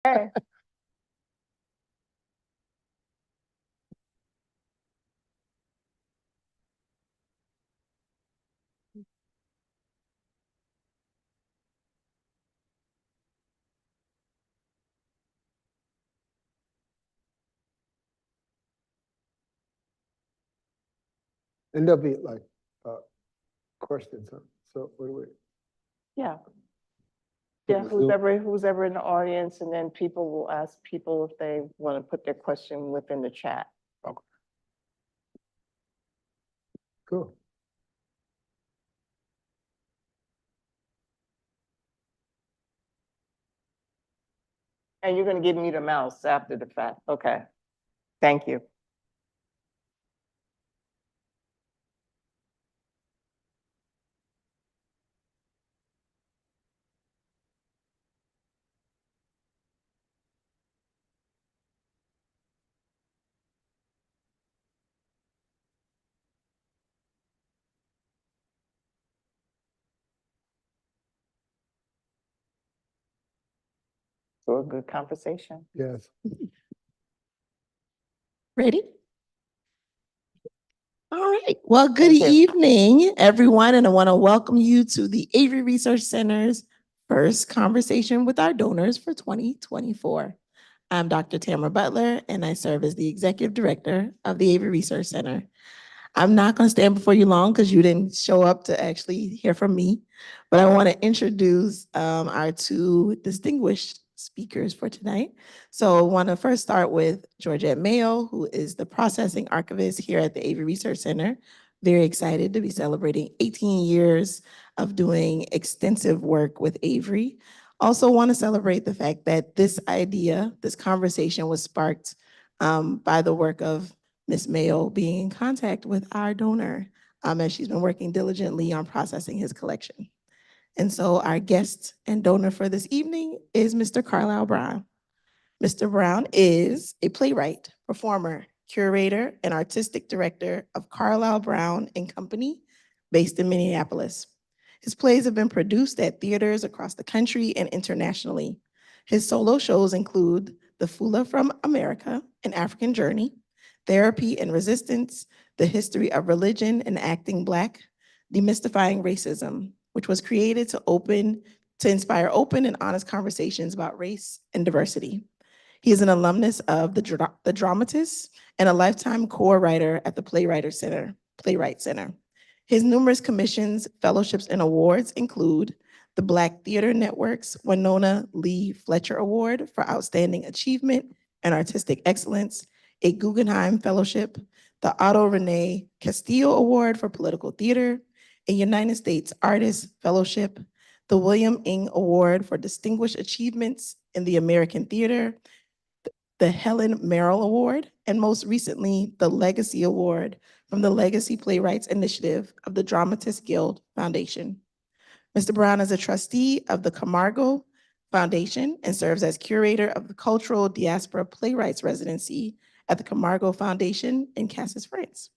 Okay. And there'll be like questions, huh? So what do we? Yeah. Put Yeah, the Zoom- who's ever in the audience, and then people will ask people if they want to put their question within the chat. Okay. Cool. And you're gonna give me the mouse after the fact. Okay. Thank you. So a good conversation. Yes. Ready? All right. Well, good Thank you. evening, everyone. And I want to welcome you to the Avery Research Center's first conversation with our donors for 2024. I'm Dr. Tamara Butler, and I serve as the Executive Director of the Avery Research Center. I'm not going to stand before you long because you didn't show up to actually hear from me, but I want to introduce our two distinguished speakers for tonight. So I want to first start with Georgette Mayo, who is the processing archivist here at the Avery Research Center. Very excited to be celebrating 18 years of doing extensive work with Avery. Also want to celebrate the fact that this idea, this conversation was sparked by the work of Ms. Mayo being in contact with our donor as she's been working diligently on processing his collection. And so our guest and donor for this evening is Mr. Carlyle Brown. Mr. Brown is a playwright, performer, curator, and artistic director of Carlyle Brown and Company, based in Minneapolis. His plays have been produced at theaters across the country and internationally. His solo shows include The Fula from America, An African Journey, Therapy and Resistance, The History of Religion and Acting Black, Demystifying Racism, which was created to inspire open and honest conversations about race and diversity. He is an alumnus of the Dramatists and a lifetime core writer at the Playwright Center. His numerous commissions, fellowships, and awards include the Black Theater Network's Winona Lee Fletcher Award for Outstanding Achievement and Artistic Excellence, a Guggenheim Fellowship, the Otto Rene Castillo Award for Political Theater, a United States Artist Fellowship, the William Ng Award for Distinguished Achievements in the American Theater, the Helen Merrill Award, and most recently, the Legacy Award from the Legacy Playwrights Initiative of the Dramatists Guild Foundation. Mr. Brown is a trustee of the Camargo Foundation and serves as curator of the Cultural Diaspora Playwrights Residency at the Camargo Foundation in Cassis, France.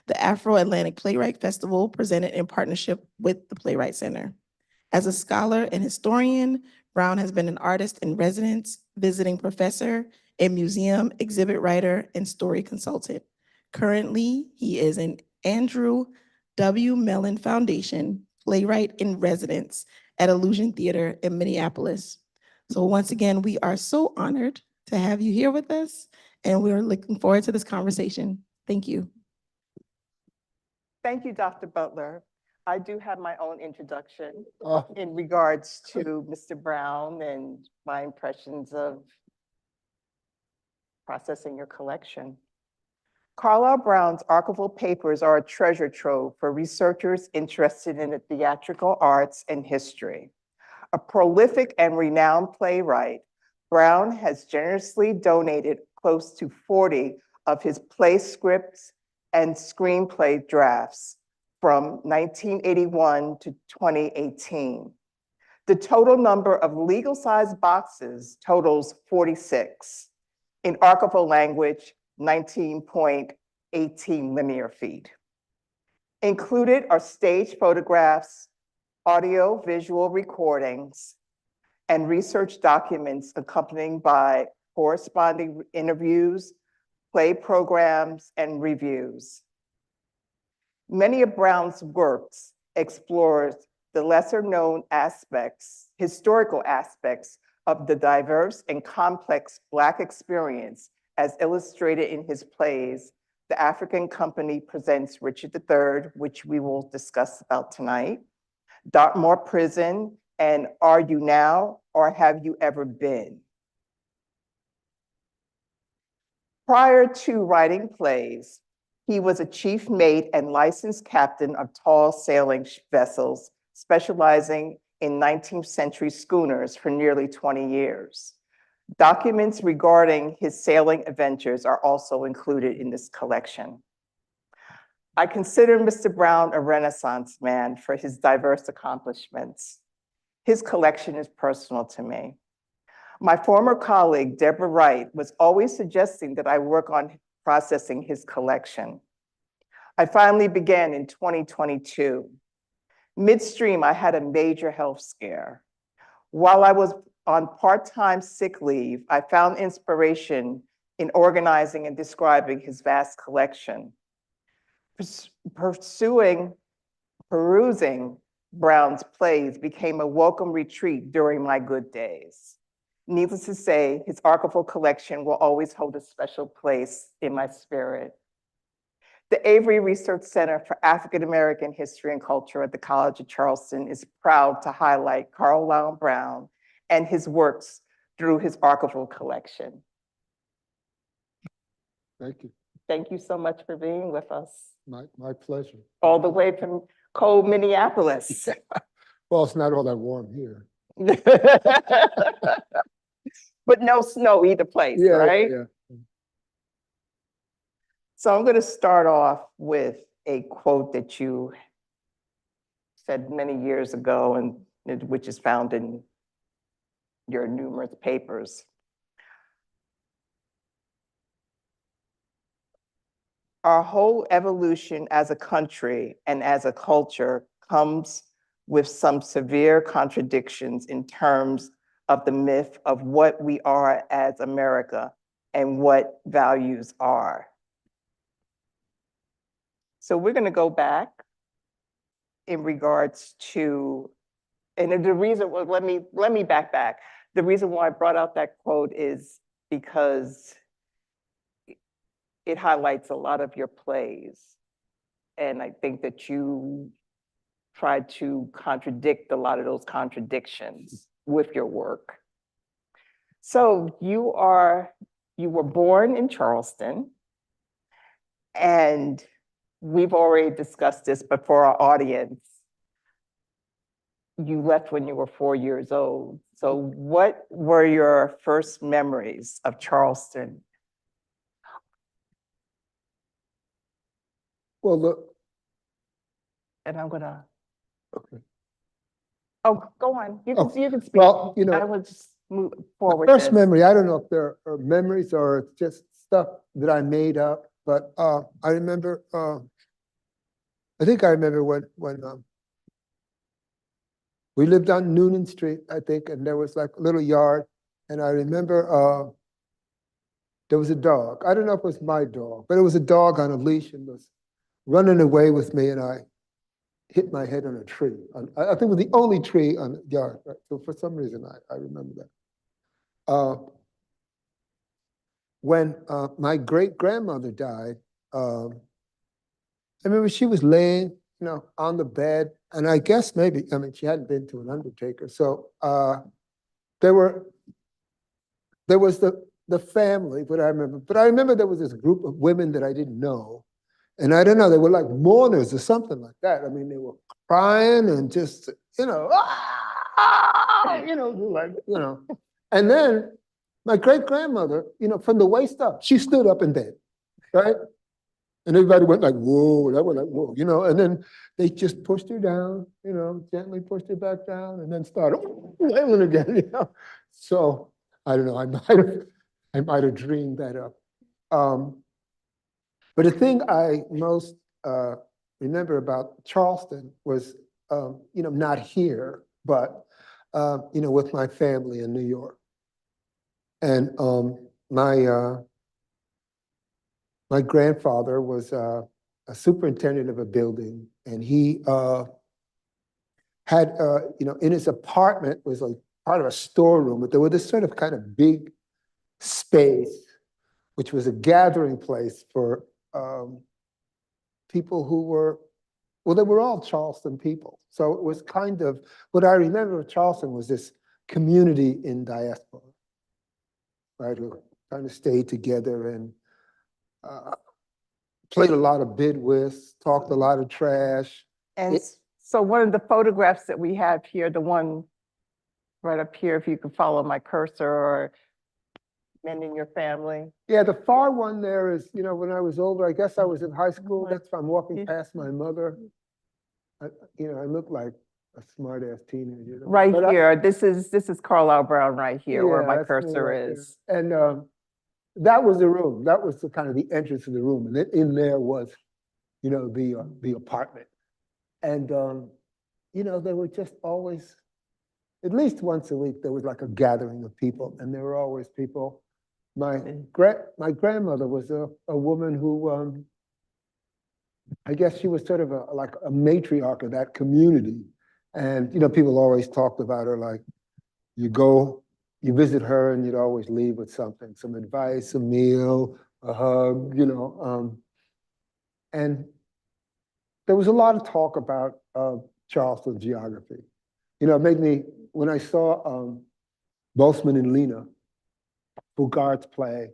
The Afro-Atlantic Playwright Festival presented in partnership with the Playwright Center. As a scholar and historian, Brown has been an artist in residence, visiting professor, a museum exhibit writer, and story consultant. Currently, he is an Andrew W. Mellon Foundation playwright in residence at Illusion Theater in Minneapolis. So once again, we are so honored to have you here with us, and we're looking forward to this conversation. Thank you. Thank you, Dr. Butler. I do have my own introduction Oh, in regards to Mr. Brown and my impressions of processing your collection. Carlyle Brown's archival papers are a treasure trove for researchers interested in the theatrical arts and history. A prolific and renowned playwright, Brown has generously donated close to 40 of his play scripts and screenplay drafts from 1981 to 2018. The total number of legal-sized boxes totals 46. In archival language, 19.18 linear feet. Included are stage photographs, audio-visual recordings, and research documents accompanied by corresponding interviews, play programs, and reviews. Many of Brown's works explores the lesser-known aspects, historical aspects of the diverse and complex Black experience as illustrated in his plays, The African Company Presents Richard III, which we will discuss about tonight, Dartmoor Prison, and Are You Now or Have You Ever Been? Prior to writing plays, he was a chief mate and licensed captain of tall sailing vessels, specializing in 19th century schooners for nearly 20 years. Documents regarding his sailing adventures are also included in this collection. I consider Mr. Brown a Renaissance man for his diverse accomplishments. His collection is personal to me. My former colleague, Deborah Wright, was always suggesting that I work on processing his collection. I finally began in 2022. Midstream, I had a major health scare. While I was on part-time sick leave, I found inspiration in organizing and describing his vast collection. Perusing Brown's plays became a welcome retreat during my good days. Needless to say, his archival collection will always hold a special place in my spirit. The Avery Research Center for African American History and Culture at the College of Charleston is proud to highlight Carlyle Brown and his works through his archival collection. Thank you. Thank you so much for being with us. My pleasure. All the way from cold Minneapolis. Well, it's not all that warm here. But no snow either place, right? Yeah. So I'm going to start off with a quote that you said many years ago, and which is found in your numerous papers. Our whole evolution as a country and as a culture comes with some severe contradictions in terms of the myth of what we are as America and what values are. So we're going to go back in regards to, and the reason, well, let me back. The reason why I brought out that quote is because it highlights a lot of your plays. And I think that you tried to contradict a lot of those contradictions with your work. So you were born in Charleston, and we've already discussed this, but for our audience, you left when you were 4 years old. So what were your first memories of Charleston? Well, look. And I'm gonna. Okay. Oh, go on. You can speak. Well, you know, I will just move forward. First memory, I don't know if there are memories or it's just stuff that I made up, but I remember, I think I remember when we lived on Noonan Street, I think, and there was like a little yard, and I remember there was a dog. I don't know if it was my dog, but it was a dog on a leash and was running away with me, and I hit my head on a tree. I think it was the only tree on the yard, right? So for some reason, I remember that. When my great-grandmother died, I remember she was laying, on the bed, and I guess maybe, she hadn't been to an undertaker, so there was the family, but I remember there was this group of women that I didn't know, and I don't know, they were like mourners or something like that. I mean, they were crying and just, and then my great-grandmother, from the waist up, she stood up in bed, right? And everybody went like, whoa, that went like, whoa, and then they just pushed her down, gently pushed her back down and then started wailing again, So I don't know, I might have dreamed that up. But the thing I most remember about Charleston was, not here, but with my family in New York. And my grandfather was a superintendent of a building, and he had, in his apartment was like part of a storeroom, but there was this sort of kind of big space, which was a gathering place for people who were, well, they were all Charleston people. So it was kind of, what I remember of Charleston was this community in diaspora, right, who kind of stayed together and played a lot of bid whist, talked a lot of trash. And so one of the photographs that we have here, the one right up here, if you could follow my cursor, or men in your family. Yeah, the far one there is, when I was older, I guess I was in high school. That's why I'm walking past my mother. I look like a smart-ass teenager. Right But here, this is Carlyle Brown right here, where Yeah, my that's me cursor right there. is. And that was the room. That was the kind of the entrance of the room. And in there was, the apartment. And, there were just always, at least once a week, there was like a gathering of people. And there were always people. My grandmother was a woman who, I guess she was sort of like a matriarch of that community. And, people always talked about her like, you visit her and you'd always leave with something, some advice, a meal, a hug, and there was a lot of talk about Charleston geography. It made me, when I saw Boseman and Lena, Bogart's play,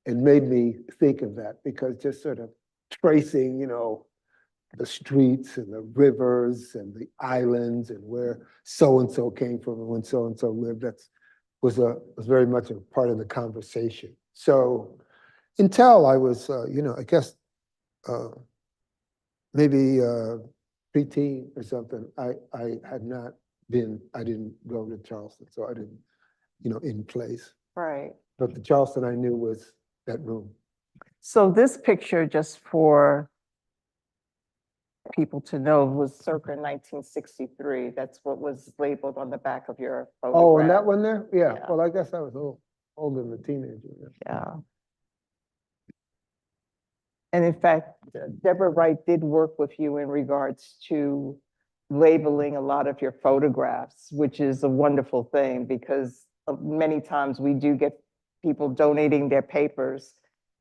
it made me think of that, because just sort of tracing, the streets and the rivers and the islands and where so-and-so came from and when so-and-so lived, was very much a part of the conversation. So until I was, I guess, maybe preteen or something, I didn't go to Charleston, so I didn't, in place. Right. But the Charleston I knew was that room. So this picture, just for people to know, was circa 1963. That's what was labeled on the back of your photograph. Oh, and that one there? Yeah. Yeah. Well, I guess I was older than a teenager. Yeah. And in fact, Deborah Wright did work with you in regards to labeling a lot of your photographs, which is a wonderful thing, because many times we do get people donating their papers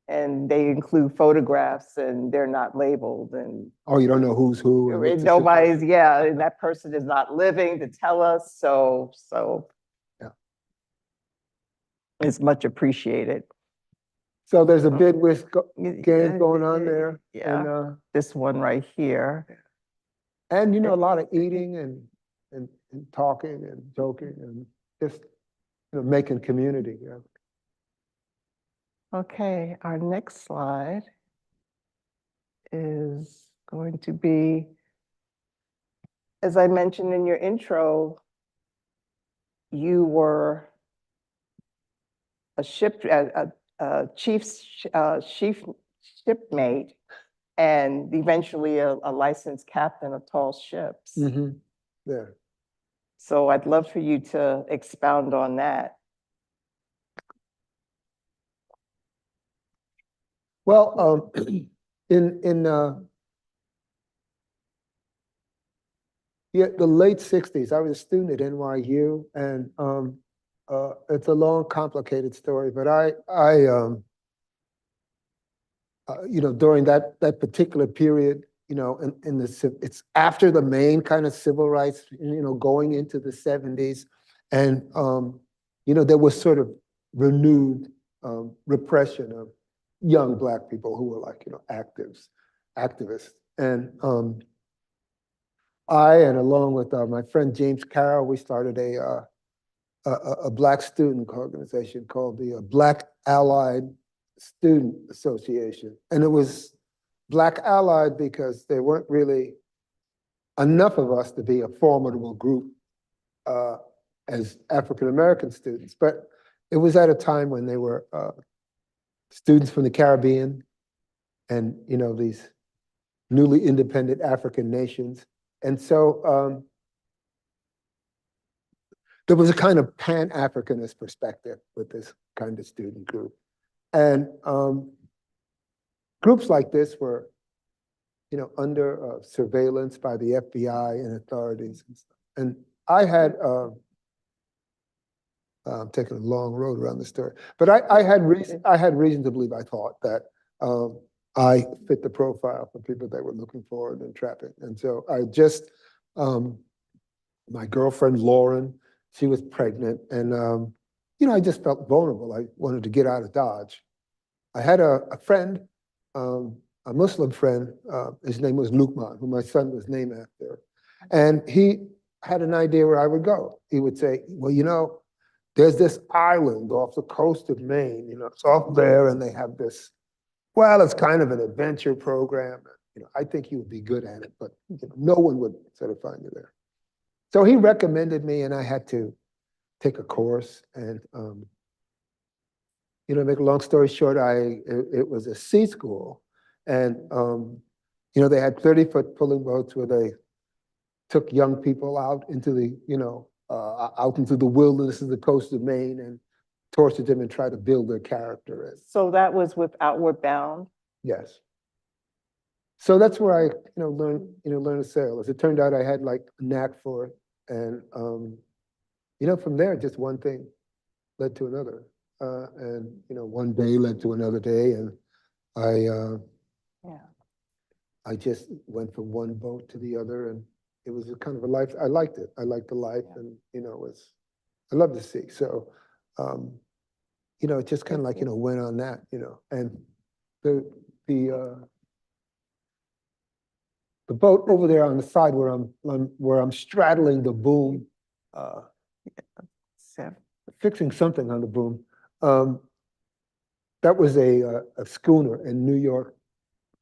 and they include photographs and they're not labeled, and Oh, you don't know who's who? and what's the nobody's, yeah, and that person is not living to tell us, so Yeah. it's much appreciated. So there's a bid whist game going on there. Yeah, And, this one right here. and a lot of eating and talking and joking and just making community. Yeah. Okay, our next slide is going to be, as I mentioned in your intro, you were a chief shipmate, and eventually a licensed captain of tall ships. Mm-hmm. Yeah. So I'd love for you to expound on that. Well, in the late 60s, I was a student at NYU, and it's a long, complicated story, but during that particular period, it's after the main kind of civil rights, going into the 70s, and there was sort of renewed repression of young Black people who were like, activists. And and along with my friend James Carroll, we started a Black student organization called the Black Allied Student Association. And it was Black Allied because there weren't really enough of us to be a formidable group as African-American students. But it was at a time when they were students from the Caribbean and, these newly independent African nations. And so there was a kind of Pan-Africanist perspective with this kind of student group. And groups like this were, under surveillance by the FBI and authorities and stuff. And I had, I'm taking a long road around the story, but I had reason to believe, I thought, that I fit the profile for people that were looking for and entrapping. And so I just, my girlfriend, Lauren, she was pregnant, and I just felt vulnerable. I wanted to get out of Dodge. I had a friend, a Muslim friend, his name was Lukman, who my son was named after. And he had an idea where I would go. He would say, well, there's this island off the coast of Maine, it's off there, and they have this, well, it's kind of an adventure program. I think you would be good at it, but no one would sort of find you there. So he recommended me, and I had to take a course. And make a long story short, it was a sea school, and they had 30-foot pulling boats where they took young people out into the out into the wilderness of the coast of Maine and tortured them and tried to build their character. So that was with Outward Bound? Yes. So that's where I learned to sail. As it turned out, I had like a knack for it, and from there, just one thing led to another, and one day led to another day, and I just went from one boat to the other, and it was a kind of a life. I liked it. I liked the life, and I love the sea. So it just kind of like went on that, and the boat over there on the side where I'm straddling the boom, fixing something on the boom. That was a schooner in New York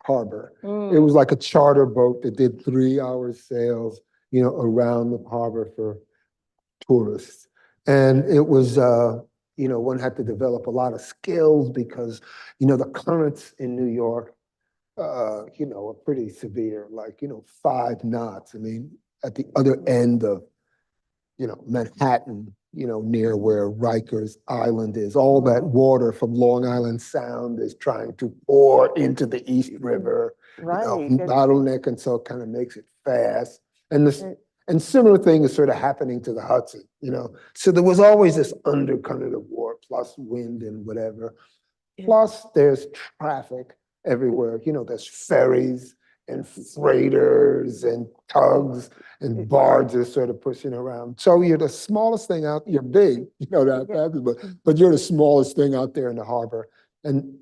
Harbor. It was like a charter boat that did 3-hour sails, around the harbor for tourists. And it was, one had to develop a lot of skills because, the currents in New York, are pretty severe, like, 5 knots. I mean, at the other end of, Manhattan, near where Rikers Island is, all that water from Long Island Sound is trying to pour into the East River, Right. Bottleneck, and so it kind of makes it fast. And similar thing is sort of happening to the Hudson, So there was always this undercurrent of war, plus wind and whatever. Plus there's traffic everywhere. There's ferries and freighters and tugs and barges sort of pushing around. So you're the smallest thing out, you're big, but you're the smallest thing out there in the harbor, and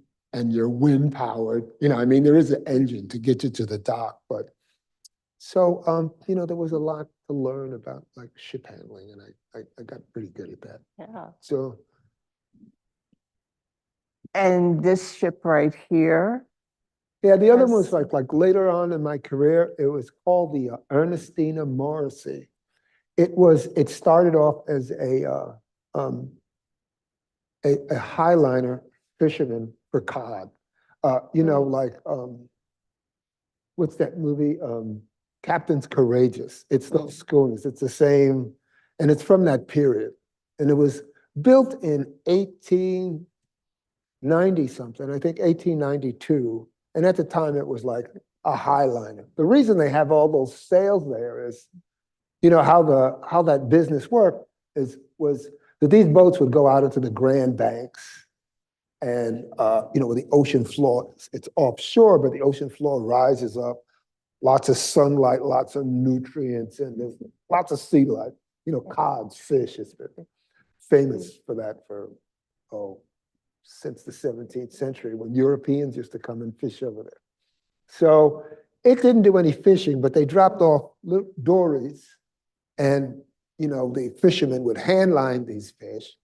you're wind powered. I mean, there is an engine to get you to the dock, but so, there was a lot to learn about like ship handling, and I got pretty good at that. Yeah. So. And this ship right here? Yeah, the other one was like later on in my career, it was called the Ernestina Morrissey. It started off as a highliner fisherman for cod. What's that movie? Captain's Courageous. It's those schooners. It's the same, and it's from that period. And it was built in 1890 something, I think 1892. And at the time, it was like a highliner. The reason they have all those sails there is, how that business worked was that these boats would go out into the Grand Banks, and where the ocean floor, it's offshore, but the ocean floor rises up, lots of sunlight, lots of nutrients, and there's lots of sea life. Cods, fish, it's been famous for that since the 17th century, when Europeans used to come and fish over there. So it didn't do any fishing, but they dropped off little dories, and the fishermen would handline these fish.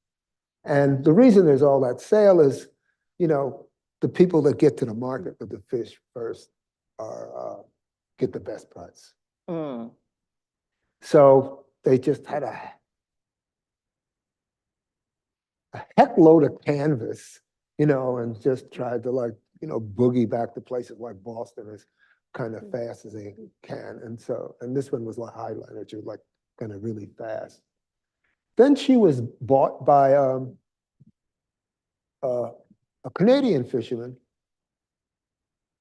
And the reason there's all that sail is, the people that get to the market with the fish first get the best price. So they just had a heck load of canvas, and just tried to boogie back to places like Boston as kind of fast as they can. And this one was like highliner, which was like kind of really fast. Then she was bought by a Canadian fisherman,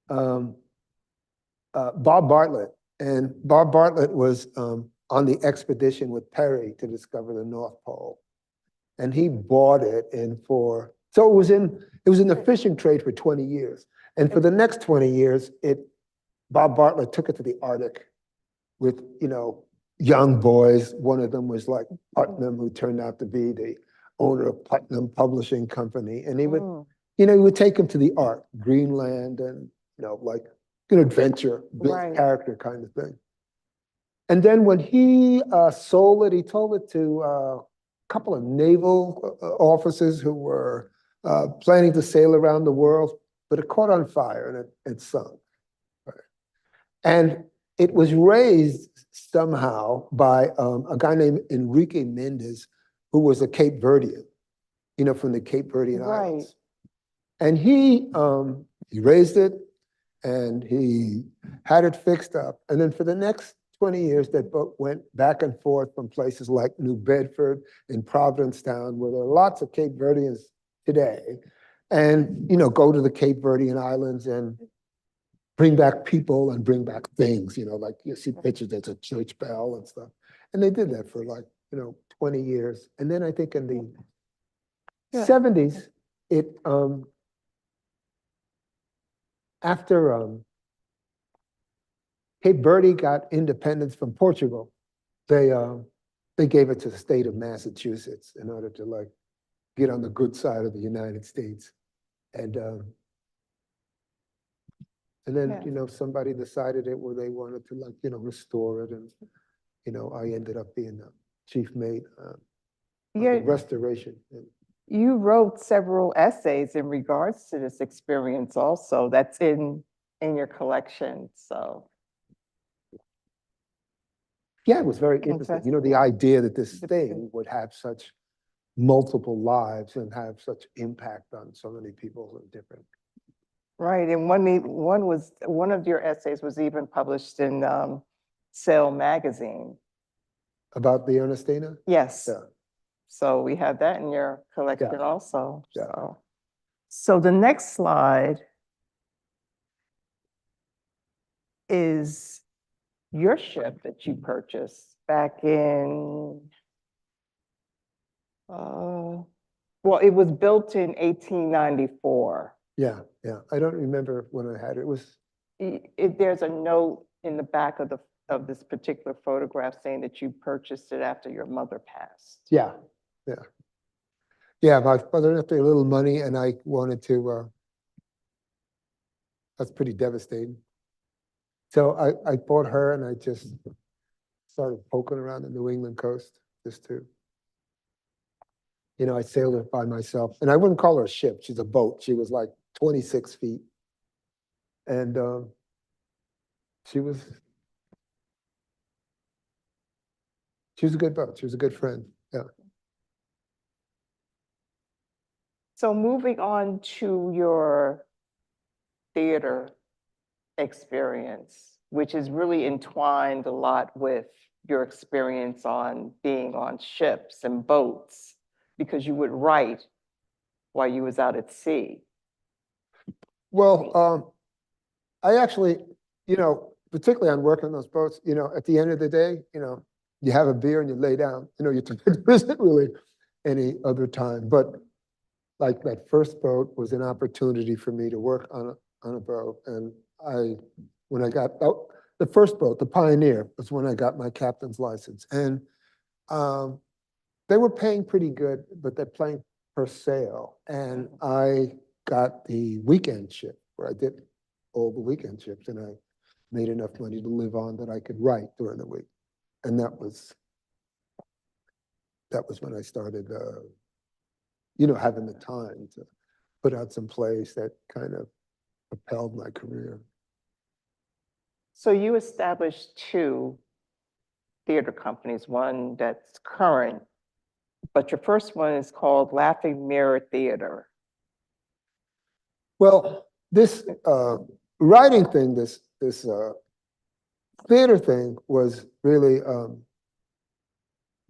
Bob Bartlett. And Bob Bartlett was on the expedition with Perry to discover the North Pole. And he bought it so it was in the fishing trade for 20 years. And for the next 20 years, Bob Bartlett took it to the Arctic with, young boys. One of them was like Putnam, who turned out to be the owner of Putnam Publishing Company. And he would take him to the Arctic, Greenland, and, like an adventure, built character kind of thing. And then when he sold it, he told it to a couple of naval officers who were planning to sail around the world, but it caught on fire and it sunk. Right. And it was raised somehow by a guy named Enrique Mendez, who was a Cape Verdean, from the Cape Verdean Islands. And he raised it and he had it fixed up. And then for the next 20 years, that boat went back and forth from places like New Bedford and Provincetown, where there are lots of Cape Verdeans today, and go to the Cape Verdean Islands and bring back people and bring back things, like you see pictures, there's a church bell and stuff. And they did that for 20 years. And then I think in the 70s, after Cape Verde got independence from Portugal, they gave it to the state of Massachusetts in order to get on the good side of the United States. And then, somebody decided they wanted to restore it. And, I ended up being the chief mate of the restoration. You wrote several essays in regards to this experience also. That's in your collection, so. Yeah, it was very interesting. The idea that this thing would have such multiple lives and have such impact on so many people and different. Right, and one of your essays was even published in Sail magazine. About the Ernestina? Yes. Yeah. So we have that in your collection also. Yeah. So the next slide is your ship that you purchased back in, well, it was built in 1894. Yeah. I don't remember when I had it. There's a note in the back of this particular photograph saying that you purchased it after your mother passed. Yeah. My father left me a little money, and I wanted to. That's pretty devastating. So I bought her, and I just started poking around the New England coast just to. I sailed it by myself, and I wouldn't call her a ship. She's a boat. She was like 26 feet, and she was a good boat. She was a good friend. Yeah. So moving on to your theater experience, which is really entwined a lot with your experience on being on ships and boats, because you would write while you was out at sea. Well, I actually, particularly on working on those boats, at the end of the day, you have a beer and you lay down. There isn't really any other time. But like that first boat was an opportunity for me to work on a boat. And when I got the first boat, the Pioneer, was when I got my captain's license. And they were paying pretty good, but they're paying per sail. And I got the weekend ship where I did all the weekend ships, and I made enough money to live on that I could write during the week. And that was when I started, having the time to put out some plays that kind of propelled my career. So you established 2 theater companies, one that's current, but your first one is called Laughing Mirror Theater. Well, this writing thing, this theater thing was really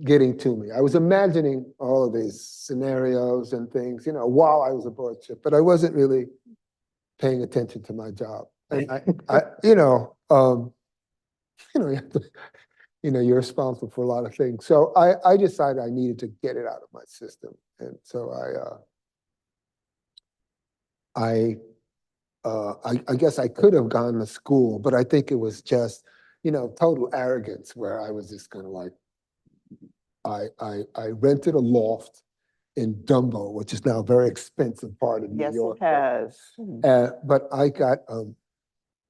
getting to me. I was imagining all of these scenarios and things, while I was aboard ship, but I wasn't really paying attention to my job. And you have to, you're responsible for a lot of things. So I decided I needed to get it out of my system. And so I guess I could have gone to school, but I think it was just, total arrogance where I was just kind of like, I rented a loft in Dumbo, which is now a very expensive part of New Yes, York. it has. But I got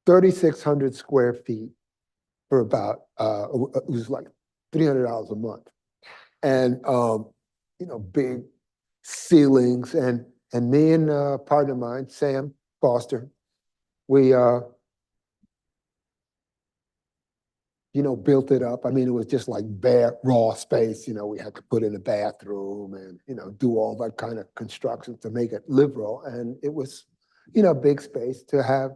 3,600 square feet for about, it was like $300 a month. And, big ceilings and me and a partner of mine, Sam Foster, we, built it up. I mean, it was just like bare, raw space. We had to put in a bathroom and, do all that kind of construction to make it liberal. And it was, big space to have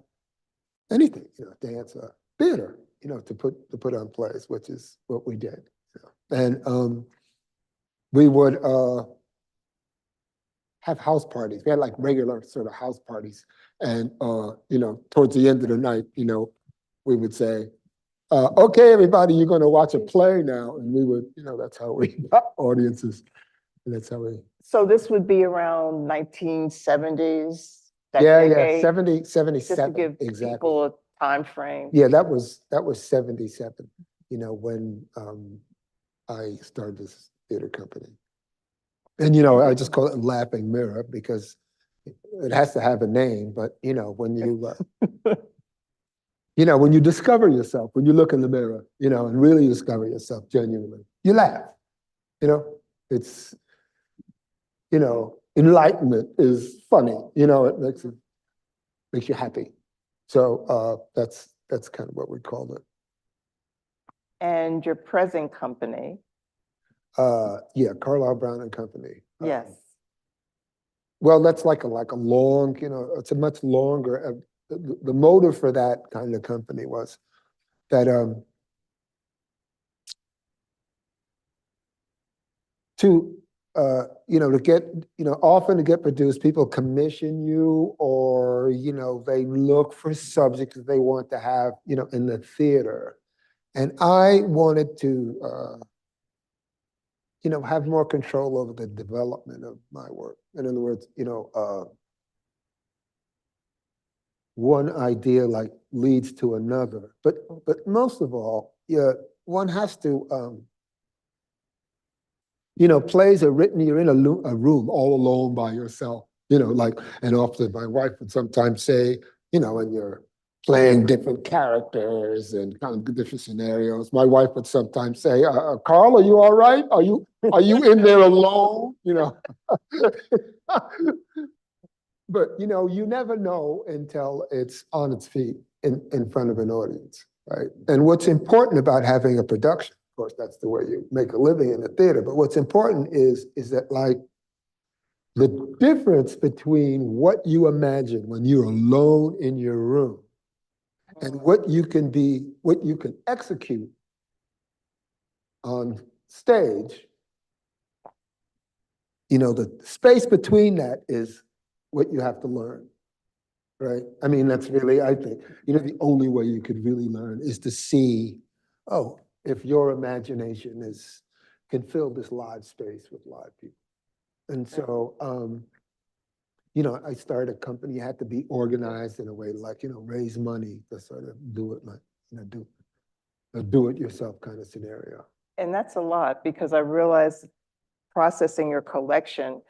anything, dance, theater, to put on plays, which is what we did. And we would have house parties. We had like regular sort of house parties. And, towards the end of the night, we would say, okay, everybody, you're going to watch a play now. And we would, that's how we got audiences. And that's how we. So this would be around 1970s? Yeah, decade, 70, 77, just to give exactly. people a time frame. Yeah, that was 77, when I started this theater company. And, I just call it Laughing Mirror because it has to have a name, but, when you, when you discover yourself, when you look in the mirror, and really discover yourself genuinely, you laugh, it's, enlightenment is funny, it makes you happy. So that's kind of what we called it. And your present company? Yeah, Carlyle Brown and Company. Yes. Well, that's like a long, it's a much longer, the motive for that kind of company was that to get, often to get produced, people commission you or, they look for subjects that they want to have, in the theater. And I wanted to, have more control over the development of my work. In other words, one idea like leads to another. But most of all, one has to, plays are written, you're in a room all alone by yourself, and often my wife would sometimes say, and you're playing different characters and kind of different scenarios. My wife would sometimes say, Carl, are you all right? Are you in there alone? But, you never know until it's on its feet in front of an audience, right? And what's important about having a production, of course, that's the way you make a living in the theater, but what's important is that like the difference between what you imagine when you're alone in your room and what you can execute on stage, the space between that is what you have to learn, right? I mean, that's really, I think, the only way you could really learn is to see, oh, if your imagination can fill this live space with live people. And so, I started a company. You had to be organized in a way, like, raise money to sort of do it, like, do a do-it-yourself kind of scenario. And that's a lot because I realized processing your collection,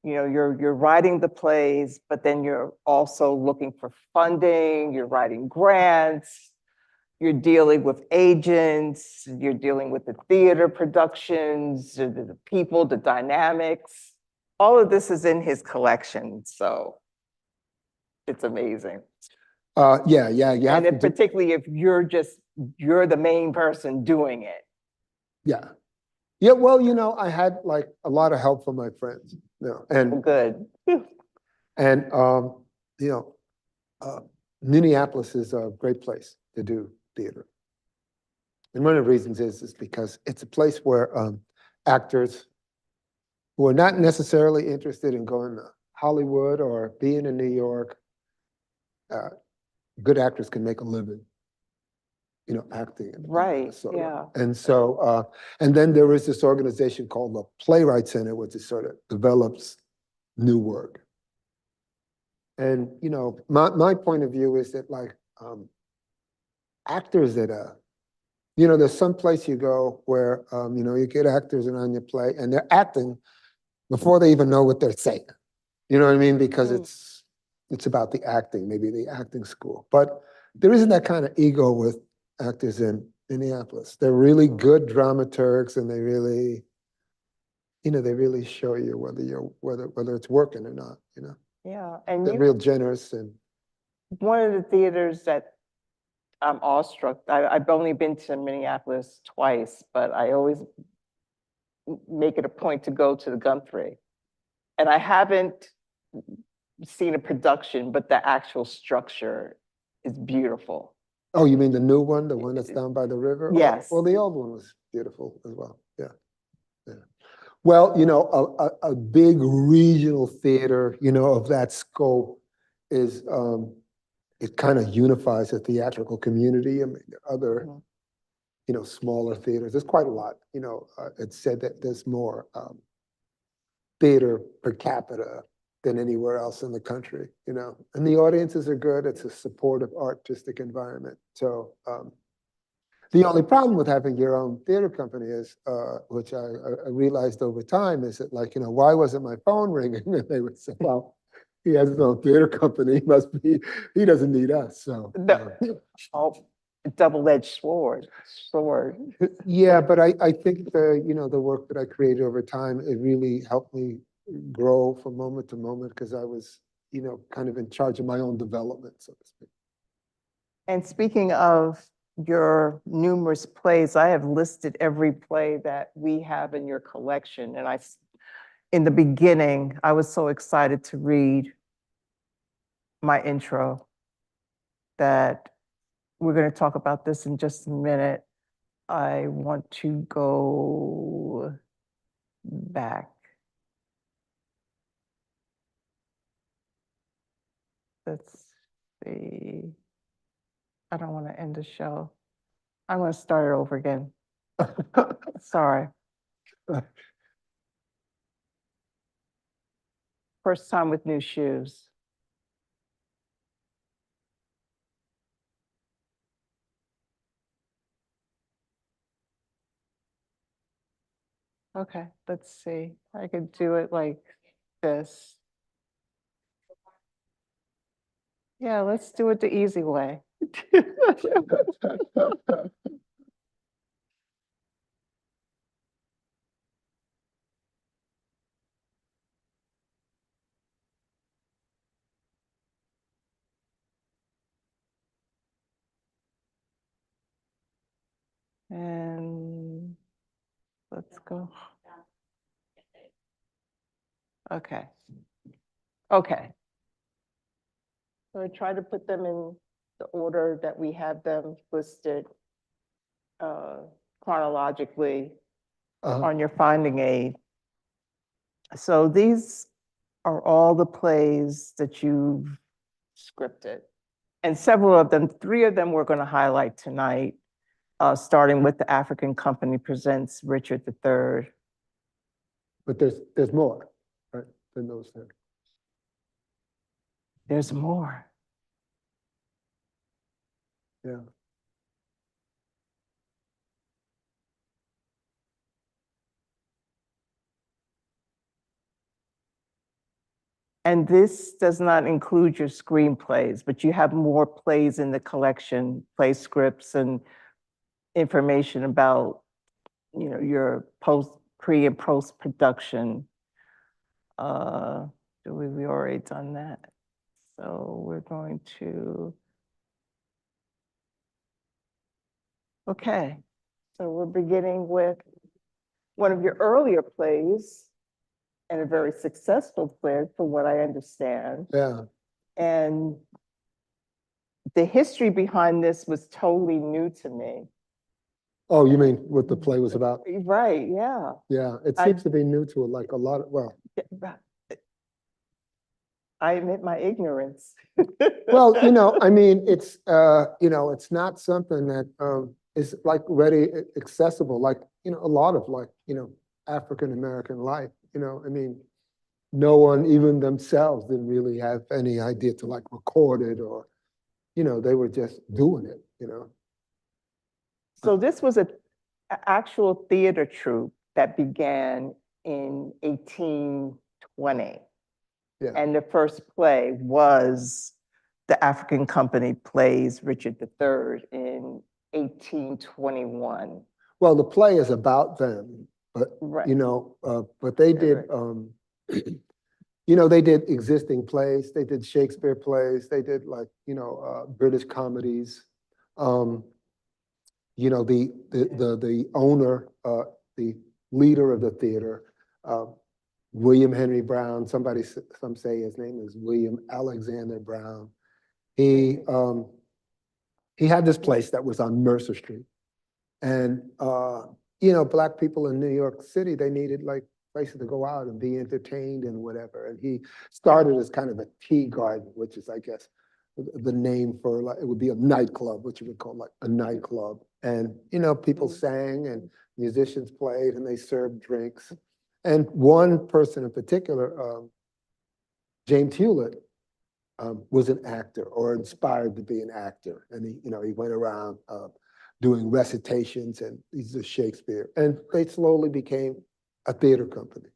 you're writing the plays, but then you're also looking for funding, you're writing grants, you're dealing with agents, you're dealing with the theater productions, the people, the dynamics. All of this is in his collection, so it's amazing. Yeah. You have and particularly if you're the main person doing it. Yeah. Yeah, well, I had like a lot of help from my friends, and good. And Minneapolis is a great place to do theater. And one of the reasons is because it's a place where actors who are not necessarily interested in going to Hollywood or being in New York. Good actors can make a living, acting. in Right, Minnesota. yeah. And so, and then there is this organization called the Playwright Center, which is sort of develops new work. And, my point of view is that like actors that, there's some place you go where, you get actors and on your play and they're acting before they even know what they're saying. You know what I mean? Because it's about the acting, maybe the acting school. But there isn't that kind of ego with actors in Minneapolis. They're really good dramaturgs and they really, they really show you whether it's working or not, Yeah, and They're real generous and one of the theaters that I'm awestruck, I've only been to Minneapolis twice, but I always make it a point to go to the Guthrie. And I haven't seen a production, but the actual structure is beautiful. oh, you mean the new one, the one that's down by the river? Yes. Well, the old one was beautiful as well. Yeah. Yeah. Well, a big regional theater, of that scope is it kind of unifies the theatrical community. I mean, there are other, smaller theaters. There's quite a lot. It's said that there's more theater per capita than anywhere else in the country, and the audiences are good. It's a supportive artistic environment. So the only problem with having your own theater company is, which I realized over time, is that like, why wasn't my phone ringing? And they would say, well, he has his own theater company. He doesn't need us. So Double-edged sword. yeah, but I think the work that I created over time, it really helped me grow from moment to moment because I was, kind of in charge of my own development, so to speak. And speaking of your numerous plays, I have listed every play that we have in your collection. And in the beginning, I was so excited to read my intro that we're going to talk about this in just a minute. I want to go back. Let's see. I don't want to end the show. I'm going to start it over again. Sorry. First time with new shoes. Okay, let's see. I could do it like this. Yeah, let's do it the easy way. And let's go. Okay. Okay. So I try to put them in the order that we have them listed chronologically on your finding aid. So these are all the plays that you've scripted. And several of them, 3 of them we're going to highlight tonight, starting with The African Company Presents Richard III. But there's more, right, than those things. There's more. Yeah. And this does not include your screenplays, but you have more plays in the collection, play scripts and information about, your pre and post production. We already done that. So we're going to, okay. So we're beginning with one of your earlier plays and a very successful play from what I understand. Yeah. And the history behind this was totally new to me. Oh, you mean what the play was about? Right, yeah. Yeah, it I- seems to be new to like a lot of, well, Yeah, but I admit my ignorance. well, I mean, it's, it's not something that is like ready, accessible, like, a lot of like, African-American life, I mean, no one, even themselves, didn't really have any idea to like record it or, they were just doing it. So this was a actual theater troupe that began in 1820. Yeah. And the first play was the African Company plays Richard III in 1821. Well, the play is about them, but, Right. but they Right, did, right. they did existing plays, they did Shakespeare plays, they did like, British comedies. The owner, the leader of the theater, William Henry Brown, some say his name is William Alexander Brown. He had this place that was on Mercer Street. And, Black people in New York City, they needed like places to go out and be entertained and whatever. And he started as kind of a tea garden, which is, I guess, the name for like, it would be a nightclub, which you would call like a nightclub. And, people sang and musicians played and they served drinks. And one person in particular, James Hewlett, was an actor or inspired to be an actor. And he went around doing recitations and these are Shakespeare. And they slowly became a theater company.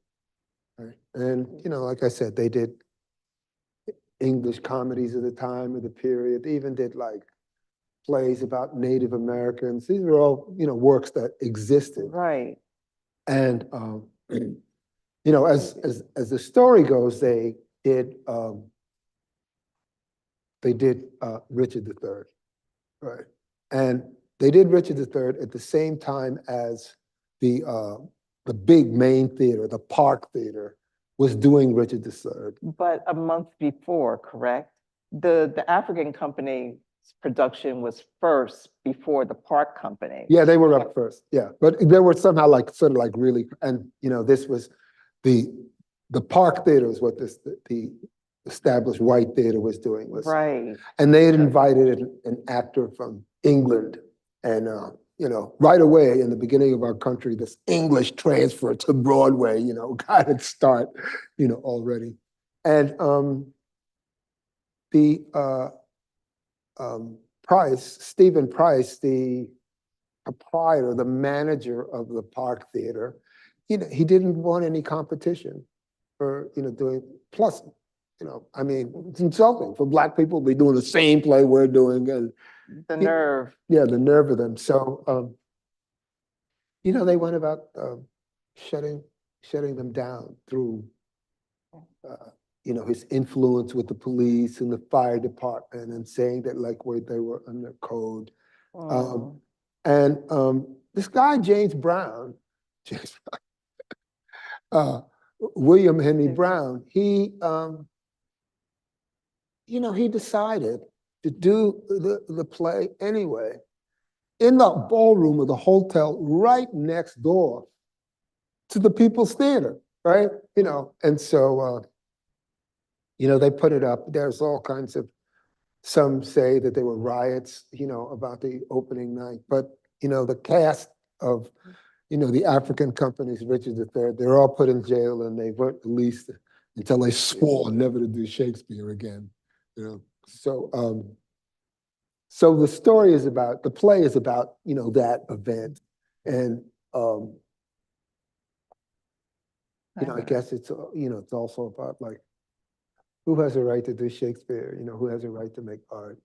Right? And, like I said, they did English comedies of the time of the period. They even did like plays about Native Americans. These were all, works that existed. Right. And, as the story goes, they did Richard III, right? And they did Richard III at the same time as the big main theater, the Park Theater, was doing Richard III. But a month before, correct? The African Company's production was first before the Park Company. Yeah, they were up first. Yeah, but they were somehow like sort of like really, and this was the Park Theater is what the established white theater was doing Right. and they had invited an actor from England, and right away in the beginning of our country, this English transfer to Broadway, got its start, already, and Stephen Price, the proprietor, the manager of the Park Theater, he didn't want any competition for doing. Plus, I mean, it's insulting for Black people to be doing the same play we're doing, and The nerve. yeah, the nerve of them. So, they went about shutting them down through, his influence with the police and the fire department, and saying that like they were under code. Mm. And this guy James Brown, William Henry Brown, he decided to do the play anyway in the ballroom of the hotel right next door to the People's Theater, right? And so, they put it up. There's all kinds of, some say that there were riots, about the opening night, but, the cast of, the African companies, Richard III, they're all put in jail and they weren't released until they swore never to do Shakespeare again. So so the story is about, the play is about, that event. And, I guess it's, it's also about like, who has a right to do Shakespeare? Who has a right to make art?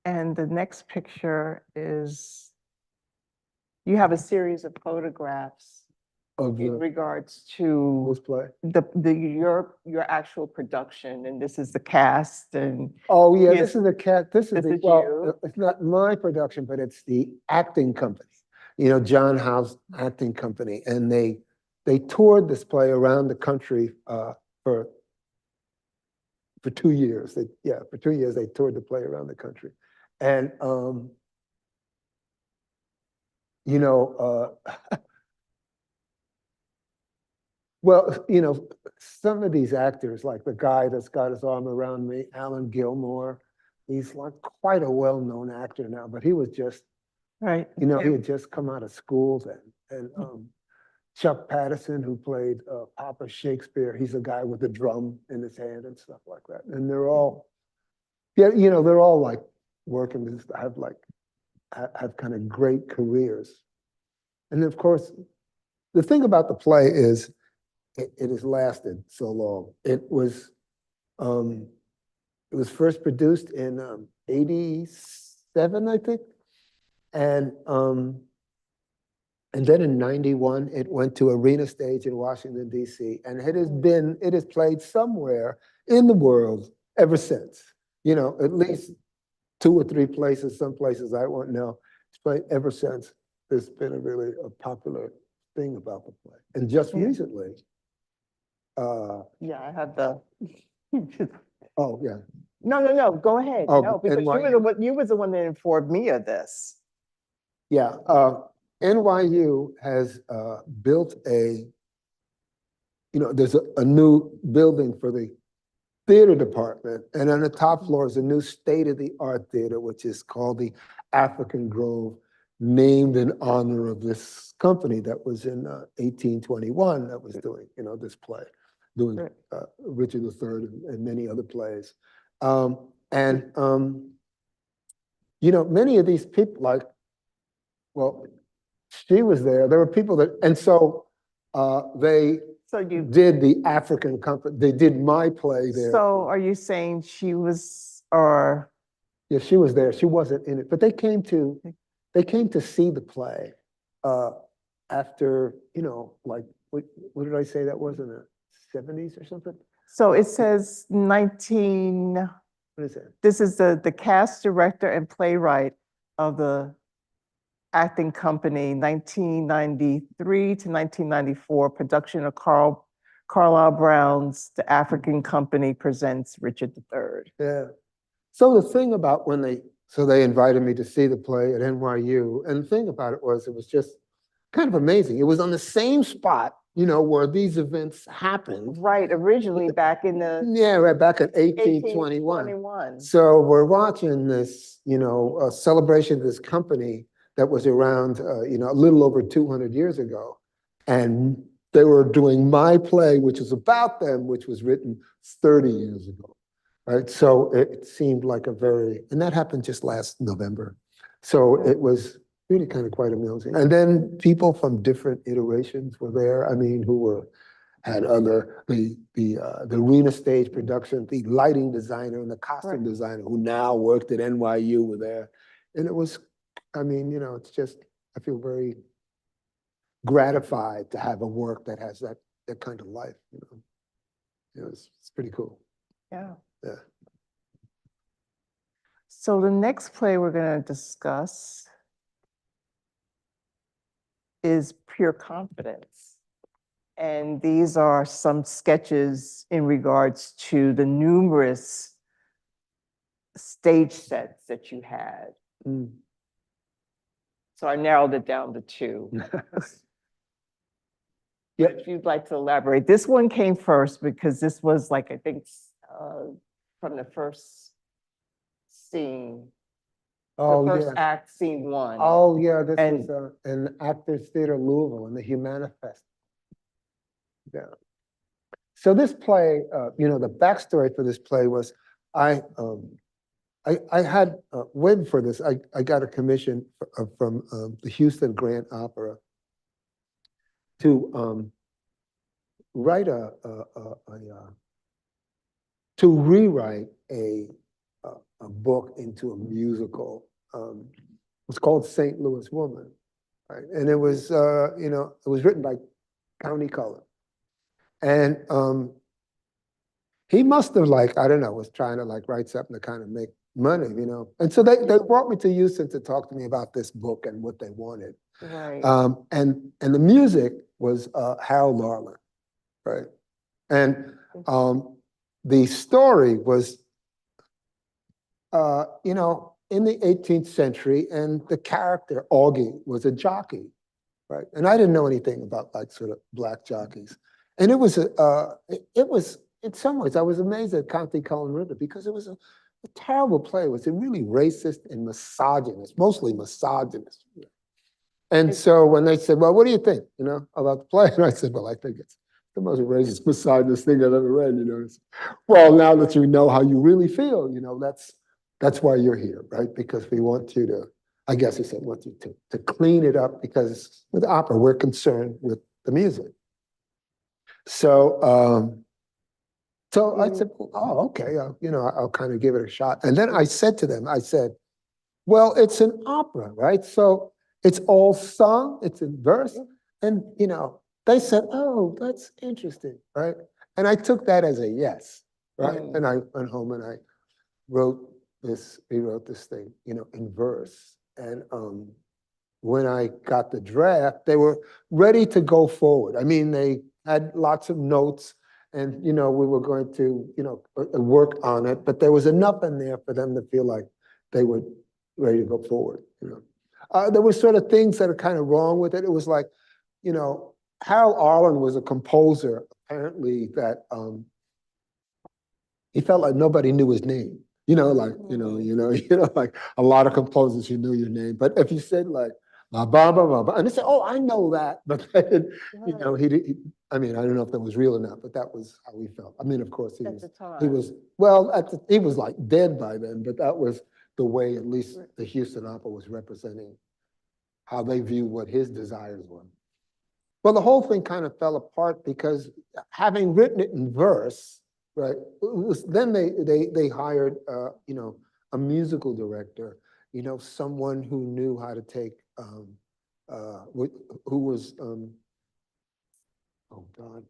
And the next picture is, you have a series of photographs Of in the, regards to this play? your actual production, and this is the cast, and Oh, yeah, Yes. this is the cat, this is This the, is well, you. it's not my production, but it's the acting company. John Howe's acting company. And they toured this play around the country for 2 years. For 2 years, they toured the play around the country. And you know, well, you know, some of these actors, like the guy that's got his arm around me, Alan Gilmore, he's like quite a well-known actor now, but he was just, Right. you know, he had just come out of school then. And Chuck Patterson, who played Papa Shakespeare, he's a guy with a drum in his hand and stuff like that. And they're all, yeah, you know, they're all like working, have kind of great careers. And of course, the thing about the play is it has lasted so long. It was first produced in 87, I think. And then in 91, it went to Arena Stage in Washington, D.C. And it has played somewhere in the world ever since. You know, at least 2 or 3 places, some places I won't know. It's played ever since. There's been a really popular thing about the play. And just recently, Yeah, I have the. oh, yeah. No, go ahead. Oh, No, because you was the one that informed me of this. Yeah, NYU has built there's a new building for the theater department, and on the top floor is a new state-of-the-art theater, which is called the African Grove, named in honor of this company that was in 1821 that was doing, this play, doing Richard III and many other plays. Many of these people, she was there. There were people that, and so they did the African company. They did my play there. So are you saying she was, or? Yeah, she was there. She wasn't in it, but they came to see the play after, what did I say that was, in the 70s or something? So it says 19. What is that? This is the cast director and playwright of the acting company, 1993 to 1994, production of Carlyle Brown's The African Company Presents Richard III. Yeah. So the thing about they invited me to see the play at NYU, and the thing about it was just kind of amazing. It was on the same spot, where these events happened. Right, originally back in the. Yeah, right back in 1821. So we're watching this, a celebration of this company that was around, a little over 200 years ago. And they were doing my play, which is about them, which was written 30 years ago, right? So it seemed like and that happened just last November. So it was really kind of quite amusing. And then people from different iterations were there. I mean, had the Arena Stage production, the lighting designer and the costume designer who now worked at NYU were there. And it was, it's just, I feel very gratified to have a work that has that kind of life, It's pretty cool. Yeah. Yeah. So the next play we're going to discuss is Pure Confidence. And these are some sketches in regards to the numerous stage sets that you had. Mm. So I narrowed it down to 2. Yeah. If you'd like to elaborate, this one came first because this was I think, from the first scene. Oh, the first yeah. act, scene 1. Oh, yeah, this was in Actors Theater Louisville in the Humanifest. Yeah. So this play, the backstory for this play was I had, way before this, I got a commission from the Houston Grand Opera to write to rewrite a book into a musical. It's called St. Louis Woman, right? And it was, it was written by County Cullen. And he must have I don't know, was trying to write something to kind of make money, And so they brought me to Houston to talk to me about this book and what they wanted. Right. And the music was Harold Arlen, right? And the story was, in the 18th century, and the character Augie was a jockey, right? And I didn't know anything about like sort of black jockeys. And it was, in some ways, I was amazed at County Cullen River because it was a terrible play. It was a really racist and misogynist, mostly misogynist. And so when they said, well, what do you think, about the play? And I said, well, I think it's the most racist, misogynist thing I've ever read, Well, now that you know how you really feel, that's why you're here, right? Because we want you to, I guess he said, want you to clean it up because with opera, we're concerned with the music. So, so I said, oh, okay, I'll kind of give it a shot. And then I said to them, I said, well, it's an opera, right? So it's all sung, it's in verse. And, they said, oh, that's interesting, right? And I took that as a yes, right? And I went home and I rewrote this thing, in verse. And when I got the draft, they were ready to go forward. I mean, they had lots of notes and, we were going to, work on it, but there was enough in there for them to feel like they were ready to go forward, There were sort of things that are kind of wrong with it. It was like, Harold Arlen was a composer, apparently, that he felt like nobody knew his name. Like a lot of composers who knew your name. But if you said like ba ba ba ba, and they said, "Oh, I know that," but then, he I mean, I don't know if that was real or not, but that was how he felt. I mean, of course, he was well, he was like dead by then, but that was the way at least the Houston Opera was representing how they viewed what his desires were. Well, the whole thing kind of fell apart because having written it in verse, right? Then they hired a musical director, someone who knew how to take who was oh God,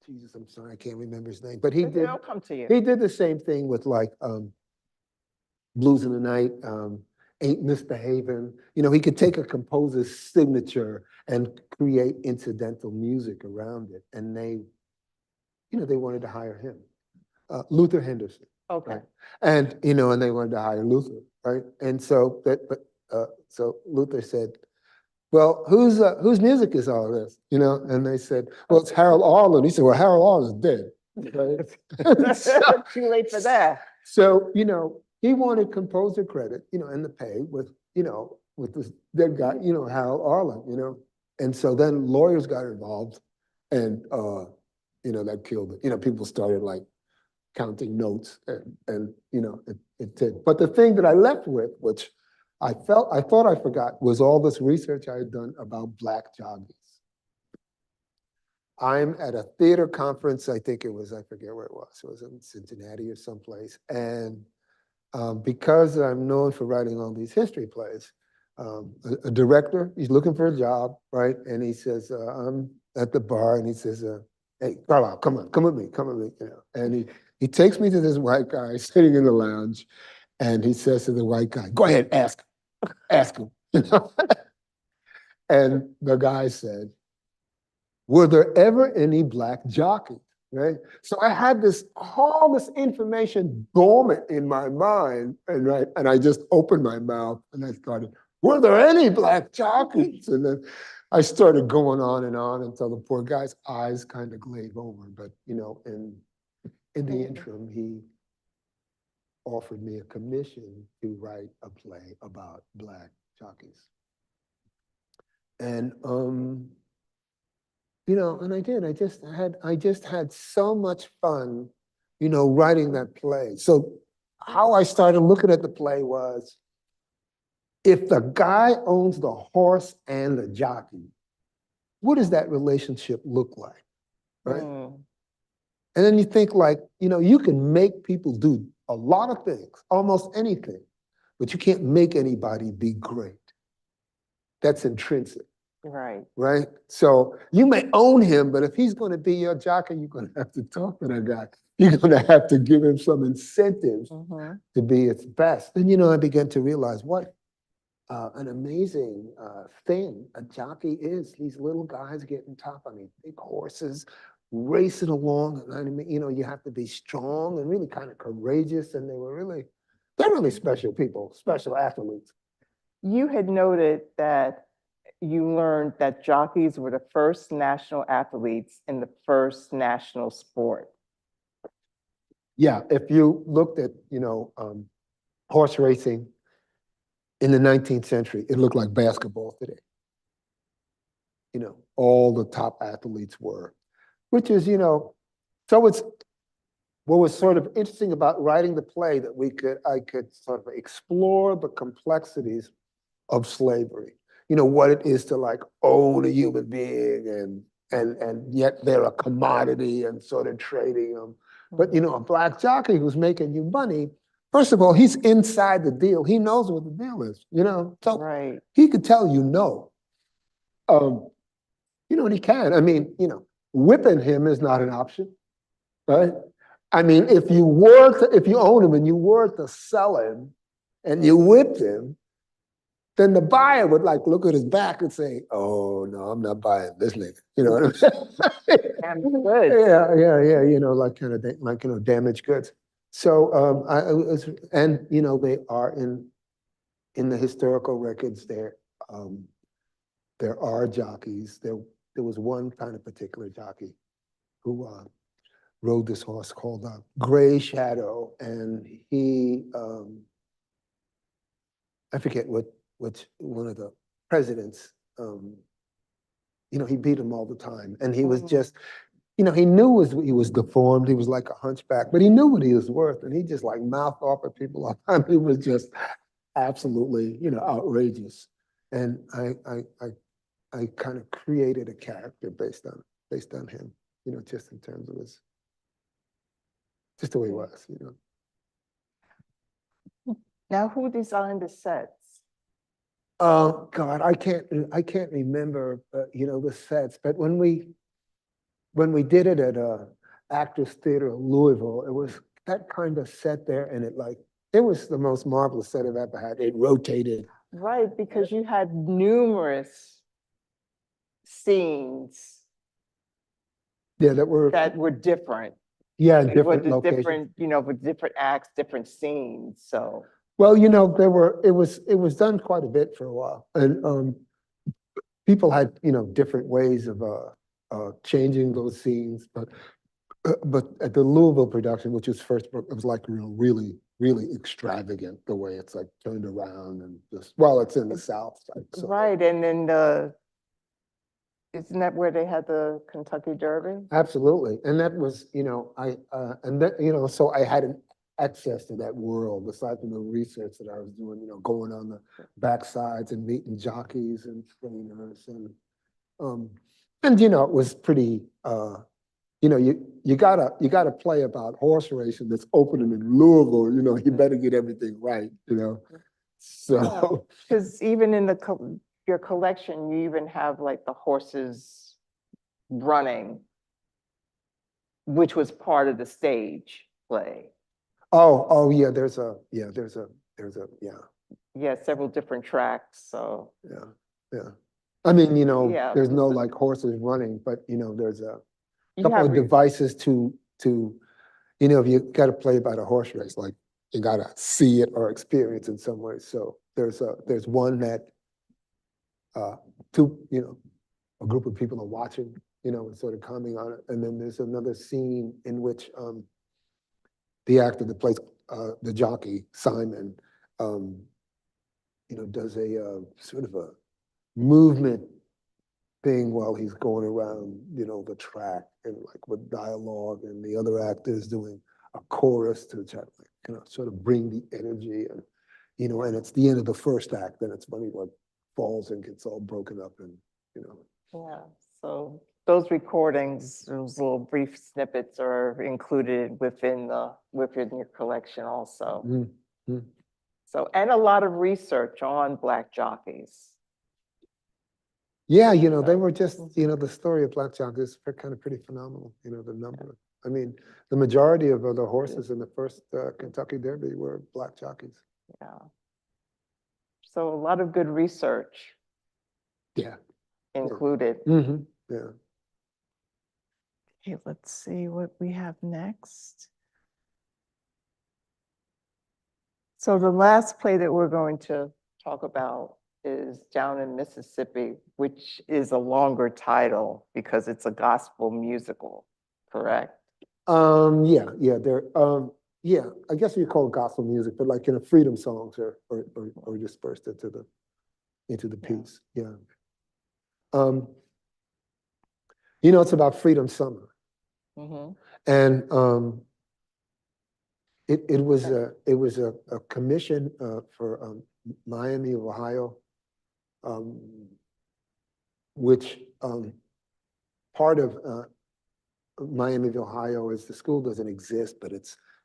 Jesus, I'm sorry, I can't remember his name, but he did. It'll come to you. He did the same thing with like Blues in the Night, Ain't Misbehaving. He could take a composer's signature and create incidental music around it, and they wanted to hire him, Luther Henderson. Okay. Right? And and they wanted to hire Luther, right? And so so Luther said, well, whose music is all this? And they said, well, it's Harold Arlen. He said, well, Harold Arlen is dead. Right? Too late for that. So, he wanted composer credit, in the pay with this dead guy, Harold Arlen, And so then lawyers got involved and, that killed it. People started like counting notes and it did. But the thing that I left with, which I thought I forgot, was all this research I had done about Black jockeys. I'm at a theater conference, I think it was, I forget where it was in Cincinnati or someplace. And because I'm known for writing all these history plays, a director, he's looking for a job, right? And he says, I'm at the bar and he says, hey, Carlyle, come with me. And he takes me to this white guy sitting in the lounge and he says to the white guy, go ahead, ask him. And the guy said, were there ever any Black jockeys? Right? So I had all this information dormant in my mind, and I just opened my mouth and I started, were there any Black jockeys? And then I started going on until the poor guy's eyes kind of glazed over. But in the interim, he offered me a commission to write a play about Black jockeys. And and I did. I just had so much fun, writing that play. So how I started looking at the play was, if the guy owns the horse and the jockey, what does that relationship look like, right? And then you think like, you can make people do a lot of things, almost anything, but you can't make anybody be great. That's intrinsic. Right. Right? So you may own him, but if he's going to be your jockey, you're going to have to talk to that guy. You're going to have to give him some incentives to be its best. And, I began to realize what an amazing thing a jockey is. These little guys getting top on these big horses, racing along. And I mean, you have to be strong and really kind of courageous. And they were really They're really special people, special athletes. You had noted that you learned that jockeys were the first national athletes in the first national sport. Yeah, if you looked at, horse racing in the 19th century, it looked like basketball today. All the top athletes were, which is, so it's what was sort of interesting about writing the play that I could sort of explore the complexities of slavery. What it is to like own a human being and yet they're a commodity and sort of trading them. But a black jockey who's making you money, first of all, he's inside the deal. He knows what the deal is, so Right. he could tell you no. And he can. I mean, whipping him is not an option, right? I mean, if you own him and you were to sell him and you whipped him, then the buyer would like look at his back and say, "Oh no, I'm not buying this nigga." You know what I'm saying? Damn good. Yeah. Like kind of damaged goods. So they are in the historical records there. There are jockeys. There was one kind of particular jockey who rode this horse called Gray Shadow, and he I forget which one of the presidents, he beat him all the time. And he was just, he knew he was deformed. He was like a hunchback, but he knew what he was worth. And he just like mouthed off at people all the time. He was just absolutely, outrageous. And I kind of created a character based on him, just in terms of just the way he was, Now, who designed the sets? God, I can't remember, the sets. But when we did it at Actors Theater of Louisville, it was that kind of set there, and it was the most marvelous set I've ever had. It rotated. Right, because you had numerous scenes Yeah, that were different. yeah, With different the locations. with different acts, different scenes. So Well, it was done quite a bit for a while, and people had different ways of changing those scenes, but at the Louisville production, which was first, it was like really really extravagant the way it's like turned around and just it's in the South side. So. right, and then isn't that where they had the Kentucky Derby? Absolutely, and that was so I had an access to that world aside from the research that I was doing, going on the backsides and meeting jockeys and trainers and it was pretty you gotta play about horse racing that's opening in Louisville, you better get everything right, So because even in your collection, you even have like the horses running, which was part of the stage play. Oh yeah, Yeah, several different tracks. So yeah. I mean, Yeah. there's no like horses running, but there's a you couple have of devices to if you got to play about a horse race, like you got to see it or experience in some way. So there's one that a group of people are watching, and sort of commenting on it, and then there's another scene in which the actor that plays the jockey Simon, does a sort of a movement thing while he's going around, the track and like with dialogue, and the other actors doing a chorus to try to sort of bring the energy and and it's the end of the first act, then it's when he like falls and gets all broken up and Yeah, so those recordings, those little brief snippets are included within your collection also. Mm-hmm. So, and a lot of research on Black jockeys. Yeah, they were just, the story of black jockeys are kind of pretty phenomenal, the number. I mean, the majority of the horses in the first Kentucky Derby were black jockeys. Yeah. So a lot of good research. Yeah. Included. Mm-hmm. Yeah. Okay, let's see what we have next. So the last play that we're going to talk about is Down in Mississippi, which is a longer title because it's a gospel musical, correct? Yeah, I guess you call it gospel music, but like, freedom songs are dispersed into the piece. Yeah. It's about Freedom Summer. Mhm. And it was a commission for Miami of Ohio, which part of Miami of Ohio is the school doesn't exist, but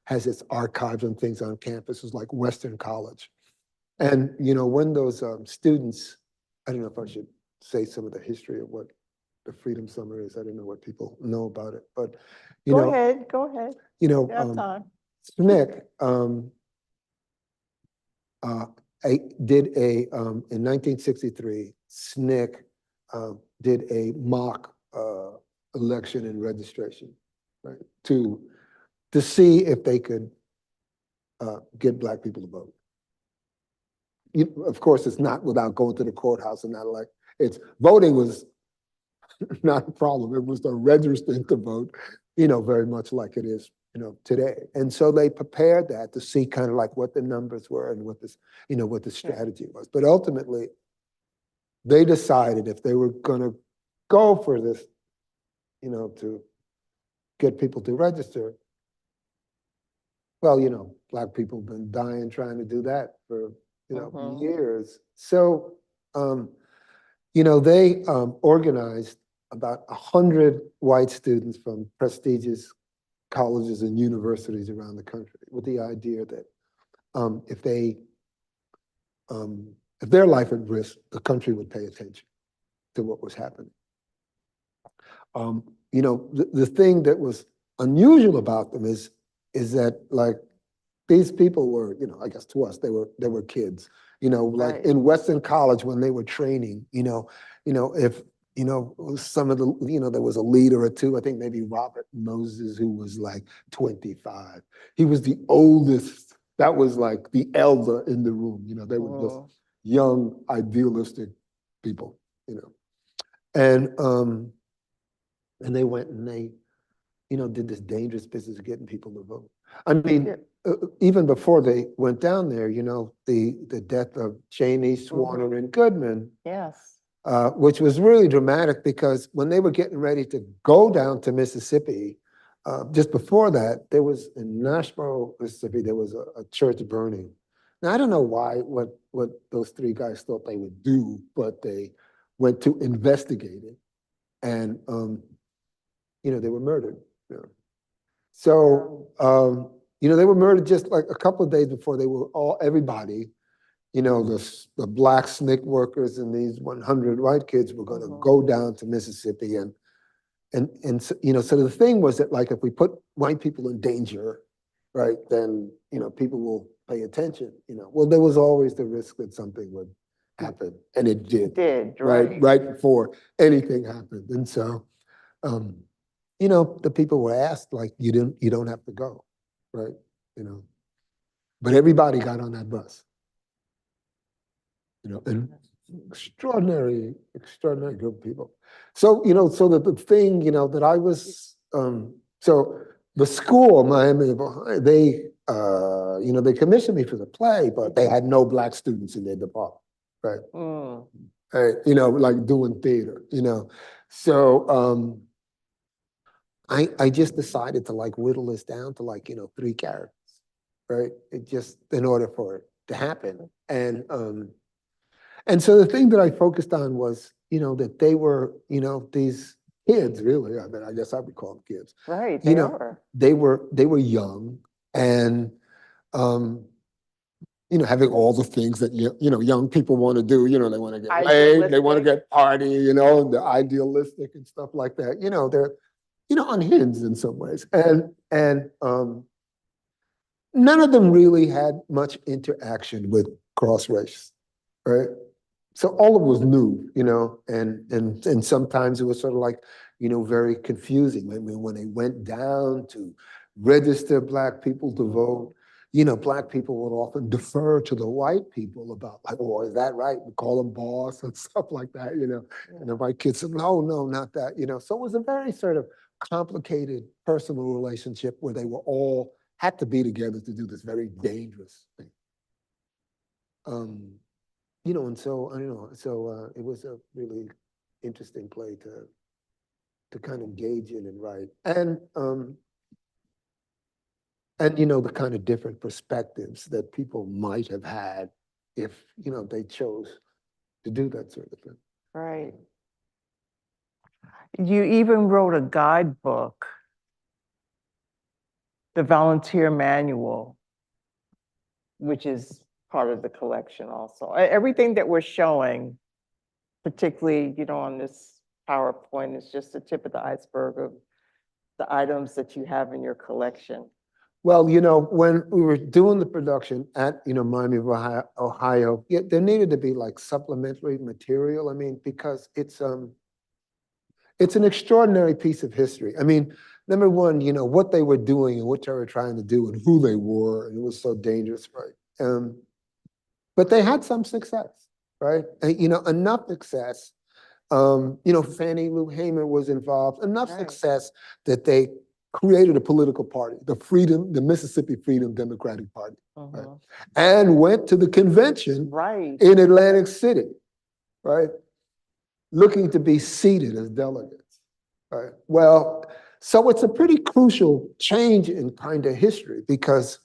has its archives and things on campus. It's like Western College. And when those students, I don't know if I should say some of the history of what the Freedom Summer is. I don't know what people know about it, but Go ahead, go ahead. you know, You have time. SNCC did in 1963, SNCC did a mock election and registration, right, to see if they could get Black people to vote. Of course, it's not without going to the courthouse and not like, voting was not a problem. It was the registering to vote, very much like it is, today. And so they prepared that to see kind of like what the numbers were and what the strategy was. But ultimately, they decided if they were going to go for this, to get people to register, well, Black people have been dying trying to do that for, years. So, they organized about 100 white students from prestigious colleges and universities around the country with the idea that if their life at risk, the country would pay attention to what was happening. The thing that was unusual about them is that like these people were, I guess to us, they were kids, like Right. in Western College when they were training, if, some of the, there was a leader or two, I think maybe Robert Moses, who was like 25. He was the oldest. That was like the elder in the room, they were just young, idealistic people, And they went and they, did this dangerous business of getting people to vote. I mean, even before they went down there, the death of Cheney, Swanner, and Goodman, Yes. which was really dramatic because when they were getting ready to go down to Mississippi, just before that, there was in Nashville, Mississippi, there was a church burning. Now, I don't know what those three guys thought they would do, but they went to investigate it. And, they were murdered. So, they were murdered just like a couple of days before they were everybody, the Black SNCC workers and these 100 white kids were going to go down to Mississippi. And so the thing was that like, if we put white people in danger, right, then, people will pay attention, Well, there was always the risk that something would happen, and it did. It did, right before anything happened. And so, the people were asked, like, you don't have to go, right? But everybody got on that bus, and extraordinary group of people. So, so that the thing, that I was, so the school, Miami of Ohio, they commissioned me for the play, but they had no Black students in their department, right? Right, like doing theater, So, I just decided to like whittle this down to like, 3 characters, right? It just in order for it to happen. And so the thing that I focused on was, that they were, these kids really, I mean, I guess I would call them kids. Right, they were young and, having all the things that, young people want to do, they want to get laid, they want to get party, and they're idealistic and stuff like that. They're, unhinged in some ways. And none of them really had much interaction with cross race, right? So all of it was new, and sometimes it was sort of like, very confusing. When they went down to register Black people to vote, Black people would often defer to the white people about like, oh, is that right? We call them boss and stuff like that, and the white kids said, no, no, not that, So it was a very sort of complicated personal relationship where they were all had to be together to do this very dangerous thing. And so, I don't know, so it was a really interesting play to kind of engage in and write. And the kind of different perspectives that people might have had if, they chose to do that sort of thing. Right. You even wrote a guidebook, the volunteer manual, which is part of the collection also. Everything that we're showing, particularly, on this PowerPoint, is just the tip of the iceberg of the items that you have in your collection. Well, when we were doing the production at, Miami of Ohio, there needed to be like supplementary material. I mean, because it's an extraordinary piece of history. I mean, number one, what they were doing and what they were trying to do and who they were, and it was so dangerous, right? But they had some success, right? Enough success. Fannie Lou Hamer was involved, enough success that they created a political party, the Mississippi Freedom Democratic Party, right? And went to the convention in Atlantic City, right? Looking to be seated as delegates, right? Well, so it's a pretty crucial change in kind of history because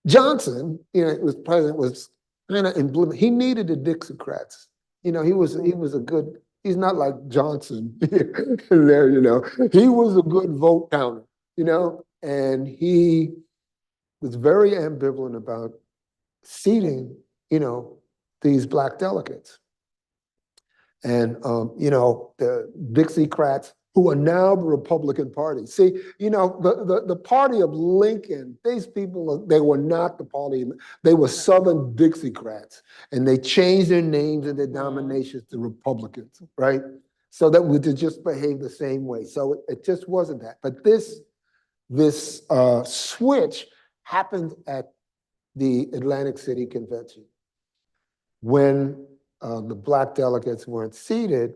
Johnson, was president, was kind of he needed the Dixiecrats. He was a good. He's not like Johnson there, He was a good vote counter, and he was very ambivalent about seating, these Black delegates. And, the Dixiecrats, who are now the Republican Party. See, the party of Lincoln, these people, they were not the party, they were Southern Dixiecrats. And they changed their names and their nominations to Republicans, right? So that we could just behave the same way. So it just wasn't that. But this switch happened at the Atlantic City Convention. When the Black delegates weren't seated,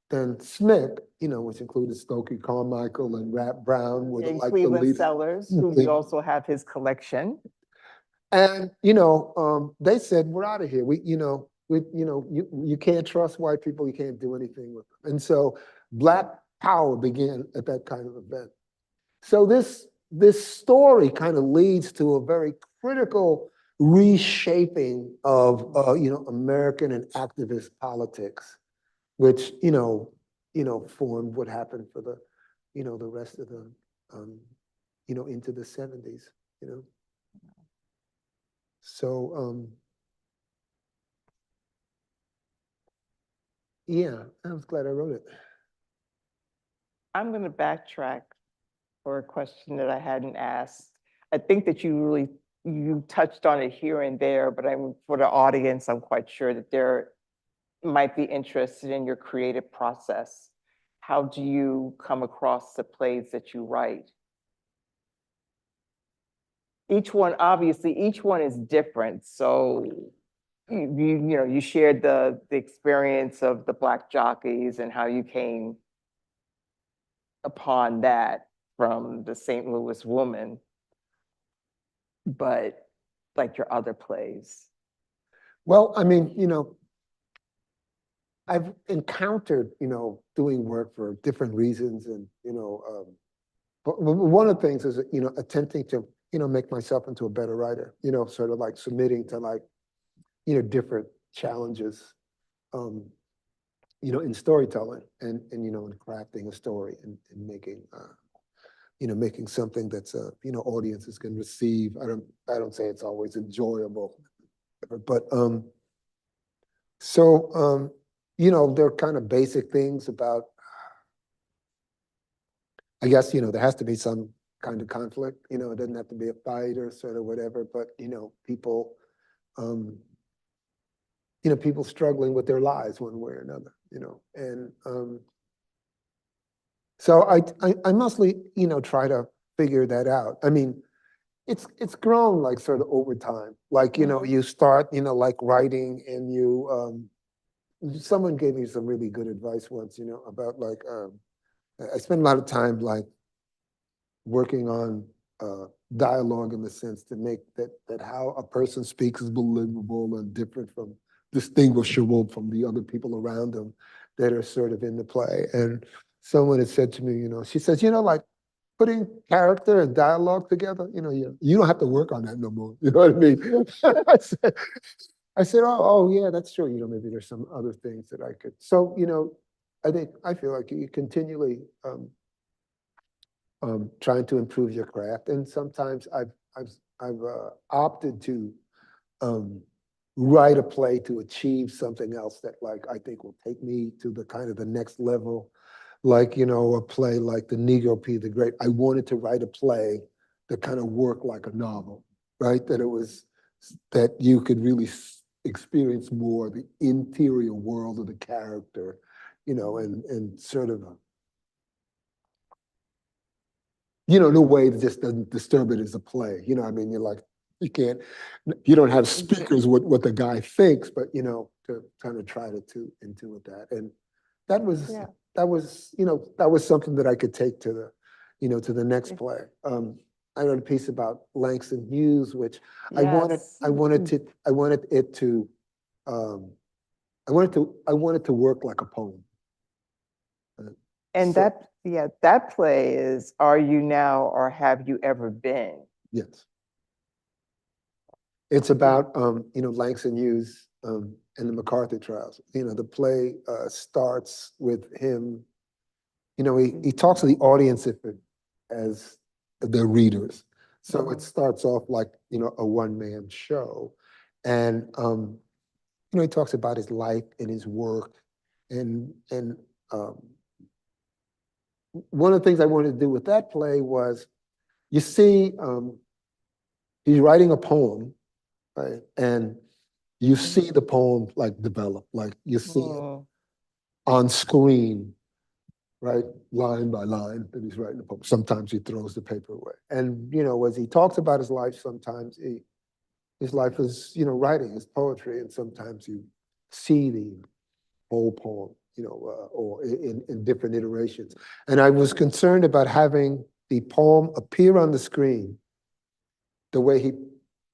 then SNCC, which included Stokely Carmichael and Rap Brown, were like the leaders. Sellers, who we also have his collection. And they said, "We're out of here. You can't trust white people. You can't do anything with them." And so Black power began at that kind of event. So this story kind of leads to a very critical reshaping of American and activist politics, which formed what happened for the the rest of the into the 70s. So yeah, I was glad I wrote it. I'm going to backtrack for a question that I hadn't asked. I think that you touched on it here and there, but for the audience, I'm quite sure that they're might be interested in your creative process. How do you come across the plays that you write? Each one is different. So you shared the experience of the Black jockeys and how you came upon that from the St. Louis Woman, but like your other plays. Well, I mean, I've encountered, doing work for different reasons, and but one of the things is, attempting to, make myself into a better writer. Sort of like submitting to like, different challenges, in storytelling and in crafting a story and making, making something that's audiences can receive. I don't say it's always enjoyable, but so. There are kind of basic things about, I guess, there has to be some kind of conflict, it doesn't have to be a fight or sort of whatever, but, people, people struggling with their lives one way or another, and so I mostly, try to figure that out. I mean, it's grown like sort of over time. Like, you start, like writing and someone gave me some really good advice once, about like, I spend a lot of time like working on dialogue in the sense to make that how a person speaks is believable and different from distinguishable from the other people around them that are sort of in the play. And someone had said to me, she says, like putting character and dialogue together, you don't have to work on that no more. You know what I mean? I said, oh yeah, that's true. Maybe there's some other things that I could. So, I feel like you continually trying to improve your craft. And sometimes I've opted to write a play to achieve something else that like I think will take me to the kind of the next level. Like, a play like The Negro P. the Great. I wanted to write a play that kind of worked like a novel, right? That you could really experience more the interior world of the character, and sort of in a way that just doesn't disturb it as a play. I mean, you're like, you don't have speakers what the guy thinks, but, to kind of try to intuit that. And that was, Yeah. that was something that I could take to the next play. I wrote a piece about Langston Hughes, which I wanted it to work like a poem. And So- that play is Are You Now or Have You Ever Been? Yes. It's about, Langston Hughes and the McCarthy trials. The play starts with him, he talks to the audience as the readers. So it starts off like, a one-man show. And, he talks about his life and his work. And one of the things I wanted to do with that play was, you see, he's writing a poem, right? And you see the poem like develop, like you see it on screen, right? Line by line that he's writing the poem. Sometimes he throws the paper away. And, as he talks about his life, sometimes his life is, writing, his poetry, and sometimes you see the whole poem, or in different iterations. And I was concerned about having the poem appear on the screen the way he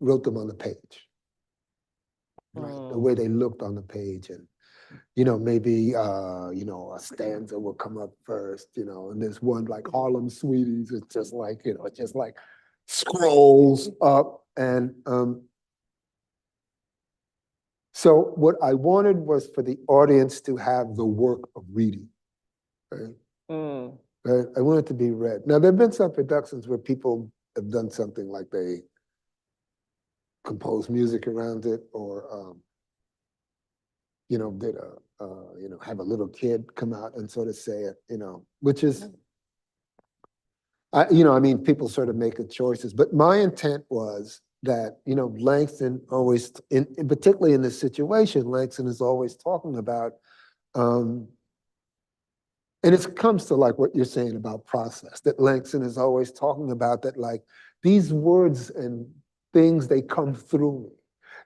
wrote them on the page, right? The way they looked on the page. And, maybe, a stanza will come up first, and there's one like Harlem Sweeties. It's just like, it just like scrolls up. And so what I wanted was for the audience to have the work of reading, right? Right? I want it to be read. Now, there have been some productions where people have done something like they compose music around it, or did have a little kid come out and sort of say it, which is, I mean, people sort of make the choices. But my intent was that, Langston always, particularly in this situation, Langston is always talking about, and it comes to like what you're saying about process, that Langston is always talking about that, like, these words and things, they come through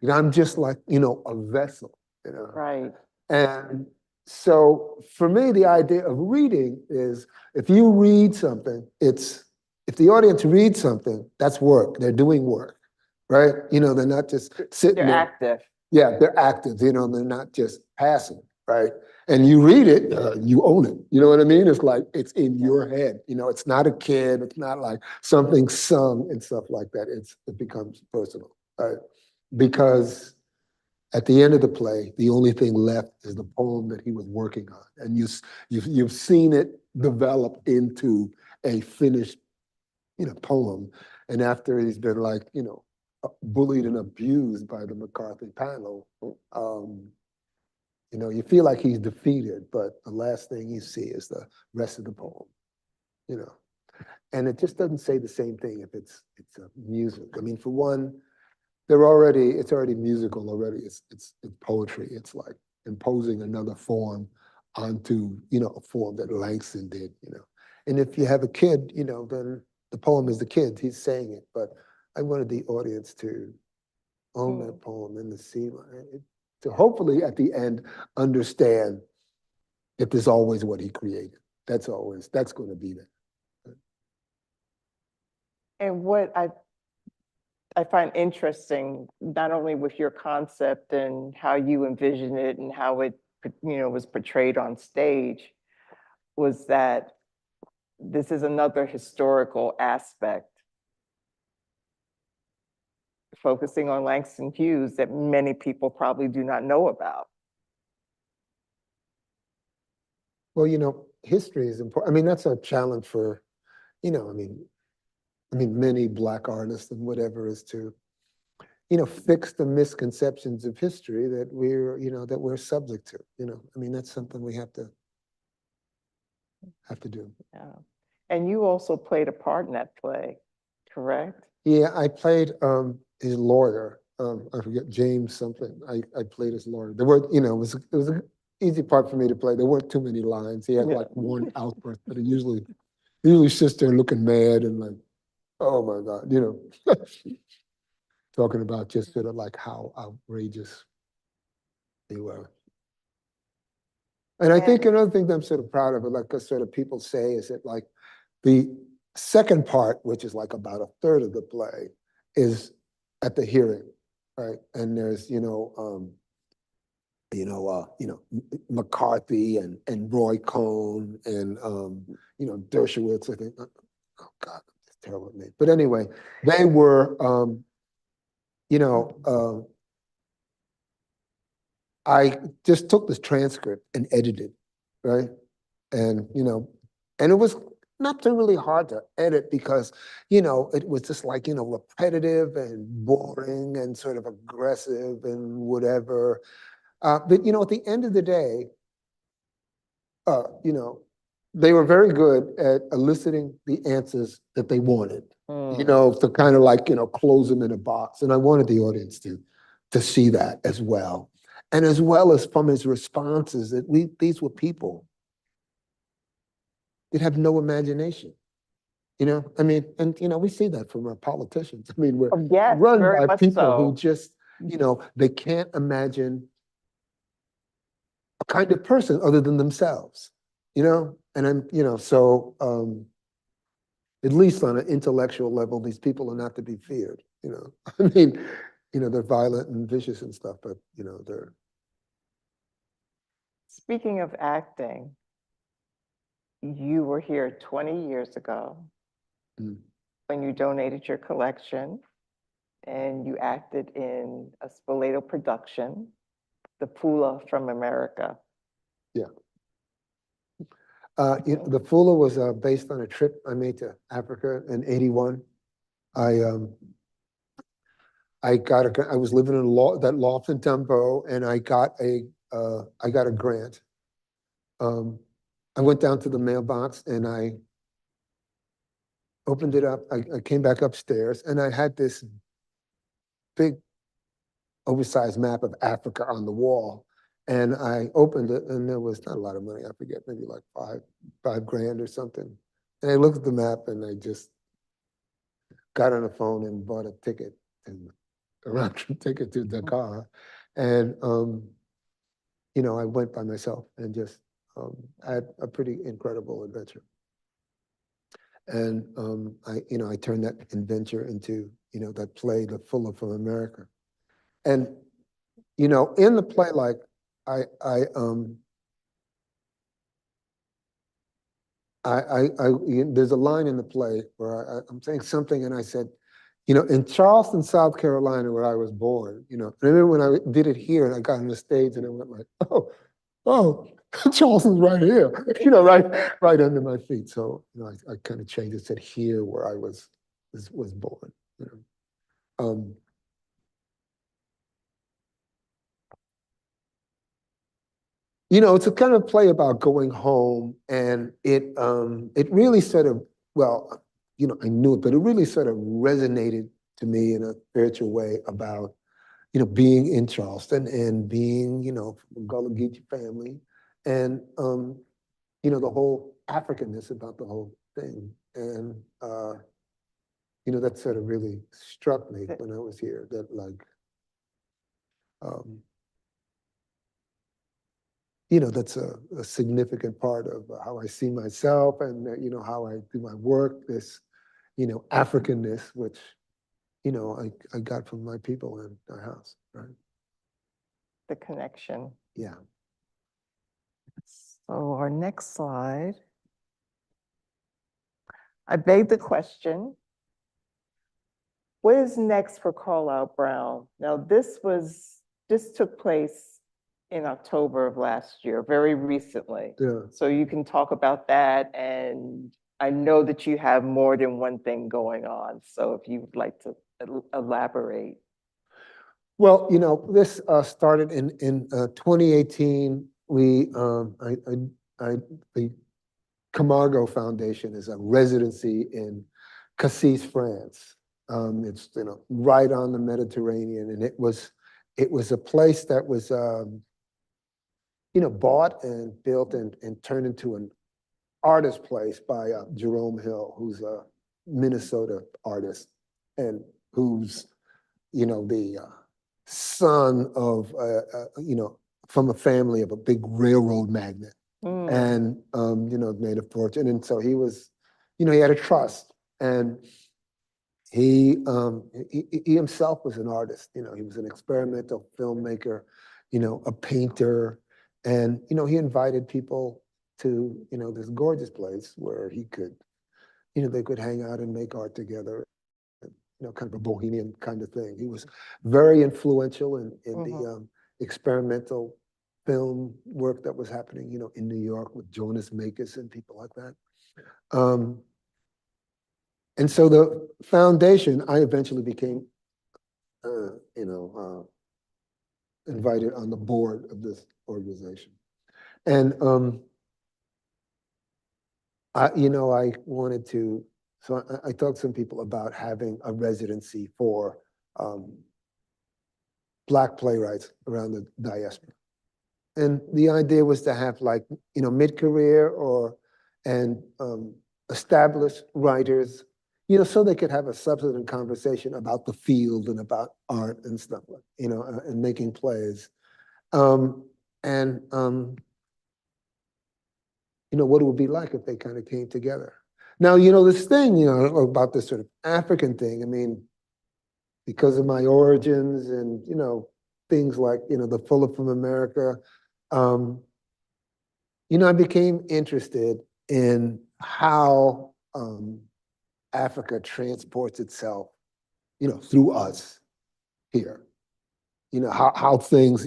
me. I'm just like, a vessel, Right. And so for me, the idea of reading is, if you read something, if the audience reads something, that's work. They're doing work, right? They're not just sitting They're there. active. Yeah, they're active, they're not just passive, right? And you read it, you own it. You know what I mean? It's like, it's in your head. It's not a kid, it's not like something sung and stuff like that. It becomes personal, right? Because at the end of the play, the only thing left is the poem that he was working on. And you've seen it develop into a finished, poem. And after he's been like, bullied and abused by the McCarthy panel, you feel like he's defeated, but the last thing you see is the rest of the poem, And it just doesn't say the same thing if it's a music. I mean, for one, it's already musical already. It's poetry. It's like imposing another form onto, a form that Langston did, And if you have a kid, then the poem is the kid, he's saying it. But I wanted the audience to own that poem and to see, to hopefully at the end understand that there's always what he created. That's going to be there. And what I find interesting, not only with your concept and how you envision it and how it, was portrayed on stage, was that this is another historical aspect, focusing on Langston Hughes, that many people probably do not know about. Well, history is important. I mean, that's a challenge for, I mean, many Black artists and whatever, is to, fix the misconceptions of history that we're subject to. I mean, that's something we have to do. Yeah. And you also played a part in that play, correct? Yeah, I played his lawyer. I forget, James something. I played his lawyer. There were, it was an easy part for me to play. There weren't too many lines. He had like one outburst, but he usually sits there looking mad and like, oh my God, talking about just sort of like how outrageous they were. And I think another thing that I'm sort of proud of, like sort of people say, is that like the second part, which is like about a third of the play, is at the hearing, right? And there's, McCarthy and Roy Cohn and Dershowitz. I think, oh God, that's terrible name. But anyway, they were, I just took this transcript and edited, right? And and it was not too really hard to edit because it was just like repetitive and boring and sort of aggressive and whatever. But at the end of the day, they were very good at eliciting the answers that they wanted. To kind of like close them in a box, and I wanted the audience to see that as well. And as well as from his responses, that these were people that have no imagination. I mean, and we see that from our politicians. I mean, we're run by people who just, they can't imagine a kind of person other than themselves. And I'm, so at least on an intellectual level, these people are not to be feared. I mean, they're violent and vicious and stuff, but they're. Speaking of acting, you were here 20 years ago when you donated your collection and you acted in a Spoleto production, The Pula from America. Yeah. The Pula was based on a trip I made to Africa in '81. I was living in that loft in Dumbo, and I got a grant. I went down to the mailbox and I opened it up. I came back upstairs and I had this big oversized map of Africa on the wall. And I opened it and there was not a lot of money. I forget, maybe like five grand or something. And I looked at the map and I just got on the phone and bought a ticket, and a round trip ticket to Dakar. And, I went by myself and just had a pretty incredible adventure. And I turned that adventure into, that play, The Fuller from America. And, in the play, like there's a line in the play where I'm saying something and I said, in Charleston, South Carolina, where I was born, I remember when I did it here and I got on the stage and I went like, oh, Charleston's right here, right under my feet. So, I kind of changed it, said here where I was born, it's a kind of play about going home, and it really sort of, well, I knew it, but it really sort of resonated to me in a spiritual way about, being in Charleston and being, from a Gullah Geechee family, and the whole Africanness about the whole thing. And that sort of really struck me when I was here, that like, that's a significant part of how I see myself and, how I do my work, this, Africanness, which, I got from my people in our house, right? The connection. Yeah. So our next slide. I beg the question, what is next for Carlyle Brown? Now, this took place in October of last year, very recently. Yeah. So you can talk about that. And I know that you have more than one thing going on. So if you would like to elaborate. Well, this started in 2018. The Camargo Foundation is a residency in Cassis, France. It's right on the Mediterranean, and it was a place that was bought and built and turned into an artist place by Jerome Hill, who's a Minnesota artist and who's the son of from a family of a big railroad magnate. And made a fortune. And so he was, he had a trust, and he himself was an artist. He was an experimental filmmaker, a painter, and he invited people to this gorgeous place where he could, they could hang out and make art together, kind of a bohemian kind of thing. He was very influential in the experimental film work that was happening, in New York with Jonas Mekas and people like that. And so the foundation, I eventually became, invited on the board of this organization. And, I wanted to, so I talked to some people about having a residency for Black playwrights around the diaspora. And the idea was to have like, mid-career and established writers, so they could have a substantive conversation about the field and about art and stuff, and making plays. What it would be like if they kind of came together. Now, this thing, about this sort of African thing, I mean, because of my origins and, things like, the Fuller from America, I became interested in how Africa transports itself, through us here. How things,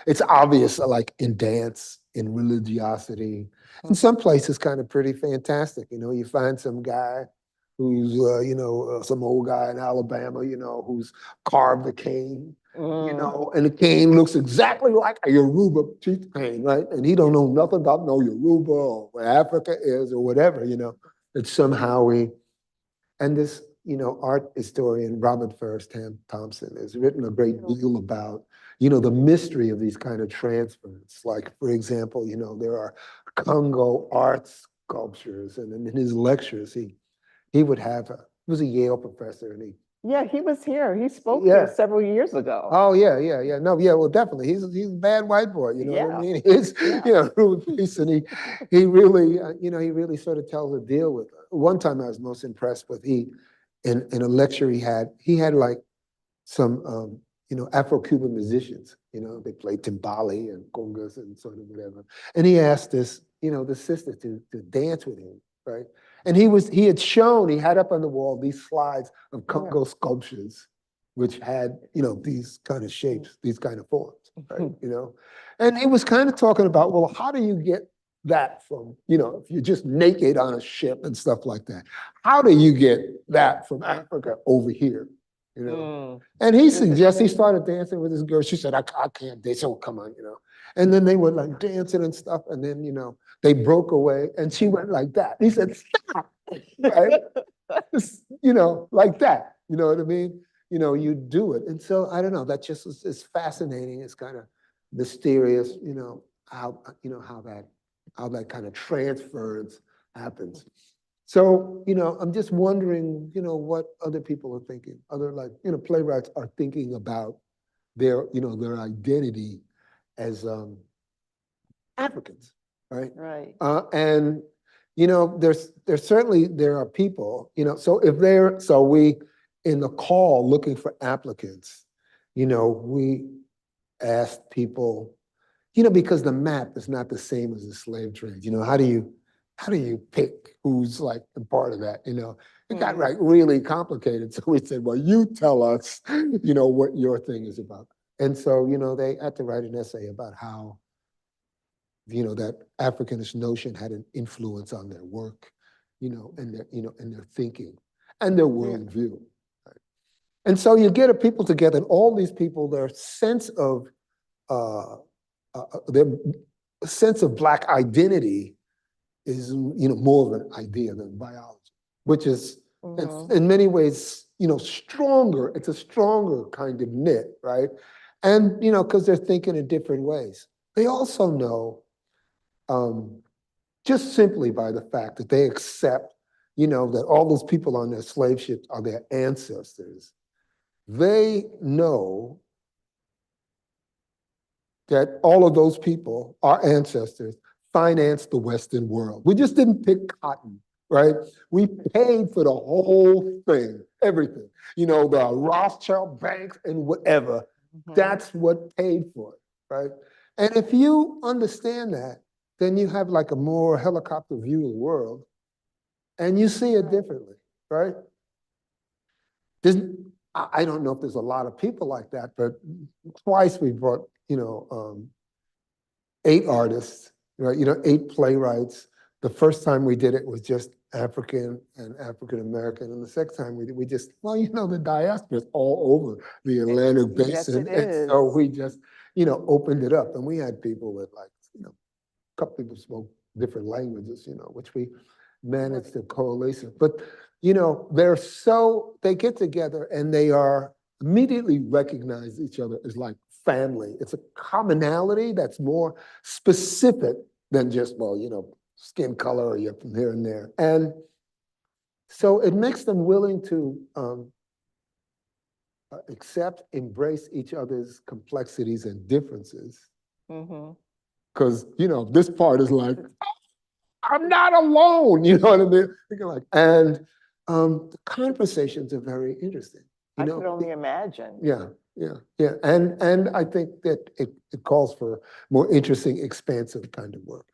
it's obvious, like in dance, in religiosity. In some places, kind of pretty fantastic. You find some guy who's, some old guy in Alabama, who's carved a cane. And the cane looks exactly like a Yoruba chief cane, right? And he don't know nothing about no Yoruba or where Africa is or whatever, that somehow and this, art historian, Robert Ferris Thompson, has written a great deal about, the mystery of these kind of transfers. Like, for example, there are Congo art sculptures, and in his lectures, he would have, he was a Yale professor, and he was here. He spoke here several years ago. Oh, yeah. No, yeah, well, definitely. He's a bad white boy, you know what I mean? He's, and he really, he really sort of tells a deal with it. One time I was most impressed with, in a lecture he had like some, Afro-Cuban musicians, they played timbale and congas and sort of whatever. And he asked this, the sister to dance with him, right? And he had up on the wall these slides of Congo sculptures, which had, these kind of shapes, these kind of forms, right? And he was kind of talking about, well, how do you get that from, if you're just naked on a ship and stuff like that, how do you get that from Africa over here? And he started dancing with this girl. She said, I can't dance. So come on, And then they were like dancing and stuff. And then, they broke away and she went like that. He said, stop, right? Like that. You know what I mean? You do it. And so, I don't know, that just is fascinating. It's kind of mysterious, how that kind of transference happens. So, I'm just wondering, what other people are thinking. Other playwrights are thinking about their identity as Africans, right? Right. And there's certainly there are people, so we in the call looking for applicants, we asked people, because the map is not the same as the slave trade. How do you pick who's like a part of that? It got like really complicated. So we said, well, you tell us, what your thing is about. And so, they had to write an essay about how, that Africanist notion had an influence on their work, and their thinking and their worldview. Right? And so you get people together, and all these people, their sense of Black identity is, more of an idea than biology, which is in many ways, stronger. It's a stronger kind of knit, right? And, because they're thinking in different ways. They also know, just simply by the fact that they accept, that all those people on their slave ships are their ancestors. They know that all of those people, our ancestors, financed the Western world. We just didn't pick cotton, right? We paid for the whole thing, everything. The Rothschild banks and whatever. That's what paid for it, right? And if you understand that, then you have like a more helicopter view of the world, and you see it differently, right? I don't know if there's a lot of people like that, but twice we brought, 8 artists, right? 8 playwrights. The first time we did it was just African and African American, and the second time we just, the diaspora is all over the Atlantic Basin, and so we just, opened it up, and we had people with like, a couple people spoke different languages, which we managed to coalesce it. But, they get together and they are immediately recognize each other as like family. It's a commonality that's more specific than just, skin color or you're from here and there. And so it makes them willing to accept, embrace each other's complexities and differences. Because, this part is like, I'm not alone, you know what I mean? And the conversations are very interesting. I could only imagine. Yeah. And I think that it calls for more interesting, expansive kind of work.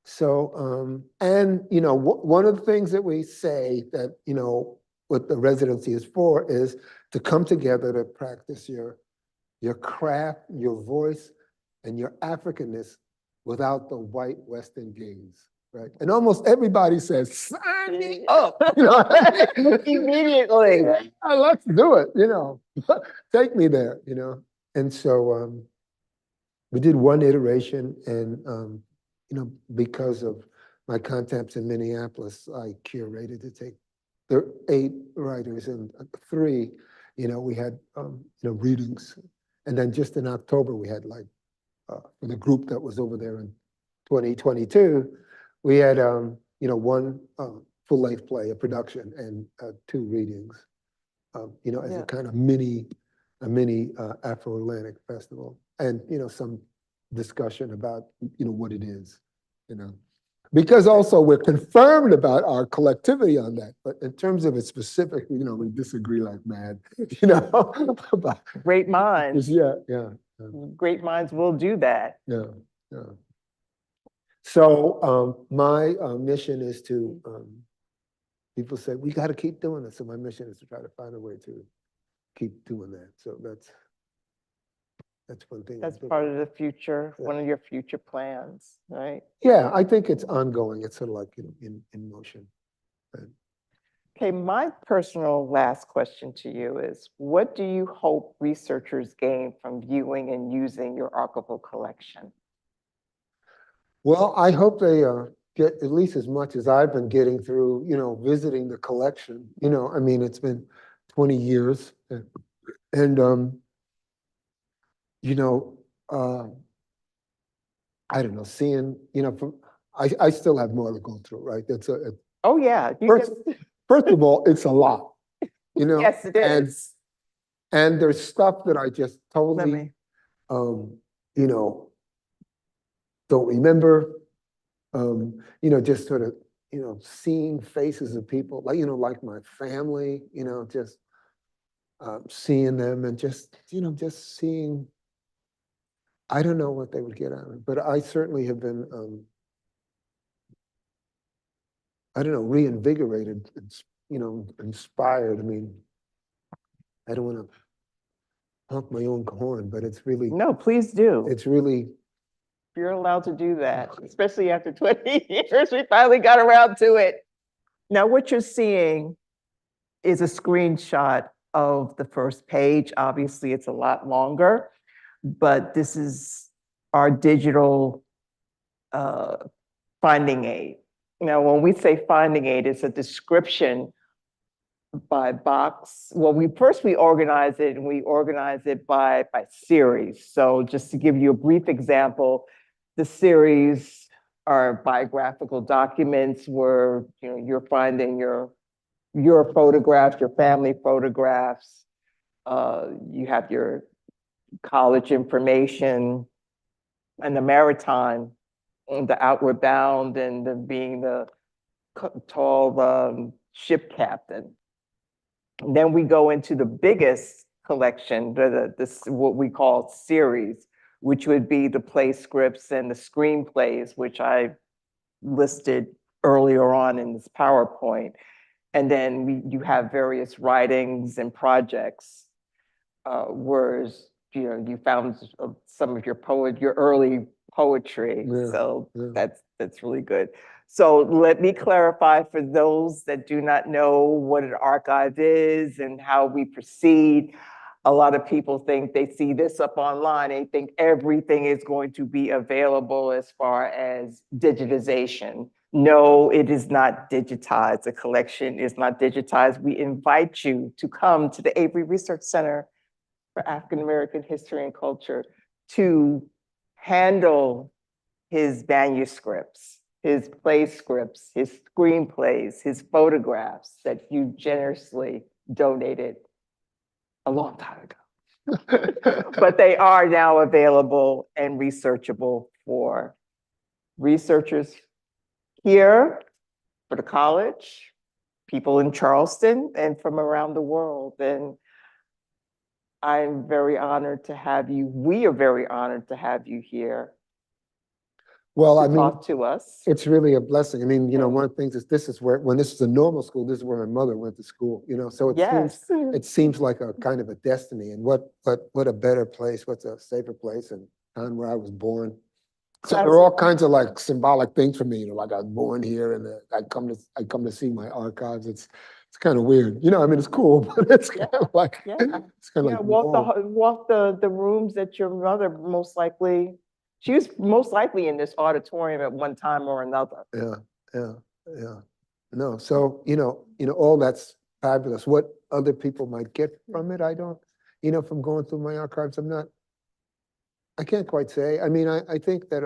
So, and, one of the things that we say that, what the residency is for is to come together to practice your craft, your voice, and your Africanness without the white Western gaze, right? And almost everybody says, sign me up, Immediately. Yeah, let's do it, take me there, And so we did one iteration, and because of my contacts in Minneapolis, I curated to take there 8 writers, and 3, we had readings, and then just in October we had like for the group that was over there in 2022, we had one full-length play, a production, and 2 readings, as a kind of mini Afro-Atlantic festival, and some discussion about what it is, because also we're confirmed about our collectivity on that, but in terms of it specifically, we disagree like mad, about Great minds. Yeah. Great minds will do that. Yeah. So my mission is to, people say, we got to keep doing this. So my mission is to try to find a way to keep doing that. So that's one thing. That's part of the future, one of your future plans, right? Yeah, I think it's ongoing. It's sort of like in motion. Right? Okay, my personal last question to you is, what do you hope researchers gain from viewing and using your archival collection? Well, I hope they get at least as much as I've been getting through, visiting the collection. I mean, it's been 20 years, and I don't know, seeing, I still have more to go through, right? Oh, yeah. First of all, it's a lot, you know? Yes, it is. And there's stuff that I just Let totally, me- you know, don't remember. You know, just sort of, you know, seeing faces of people, like, you know, like my family, you know, just seeing them and just, you know, just seeing, I don't know what they would get out of it, but I certainly have been, I don't know, reinvigorated, you know, inspired. I mean, I don't want to honk my own horn, but it's really, No, please do. it's really, You're allowed to do that, especially after 20 years, we finally got around to it. Now, what you're seeing is a screenshot of the first page. Obviously, it's a lot longer, but this is our digital finding aid. Now, when we say finding aid, it's a description by box. Well, we organize it, and we organize it by series. So just to give you a brief example, the series are biographical documents where, you know, you're finding your photographs, your family photographs. You have your college information, and the maritime, and the Outward Bound, and being the tall ship captain. And then we go into the biggest collection, this what we call series, which would be the play scripts and the screenplays, which I listed earlier on in this PowerPoint. And then you have various writings and projects, whereas, you know, you found some of your early poetry. Yeah, So yeah. that's really good. So let me clarify for those that do not know what an archive is and how we proceed. A lot of people think they see this up online, they think everything is going to be available as far as digitization. No, it is not digitized. The collection is not digitized. We invite you to come to the Avery Research Center for African American History and Culture to handle his manuscripts, his play scripts, his screenplays, his photographs that you generously donated a long time ago. But they are now available and researchable for researchers here, for the college, people in Charleston, and from around the world. And I'm very honored to have you. We are very honored to have you here Well, I to mean, talk to us. it's really a blessing. I mean, you know, one of the things is this is where, when this is a normal school, this is where my mother went to school, you know, so Yes. it seems like a kind of a destiny. And what a better place, what's a safer place, and town where I was born. So there are all kinds of like symbolic things for me, you know, like I was born here, and I come to see my archives. It's kind of weird, you know. I mean, it's cool, but it's kind of like, Yeah. it's kind of Yeah, like, walk the rooms that your mother she was most likely in this auditorium at one time or another. yeah. No, so, you know, all that's fabulous. What other people might get from it, I don't, you know, from going through my archives, I can't quite say. I mean, I think that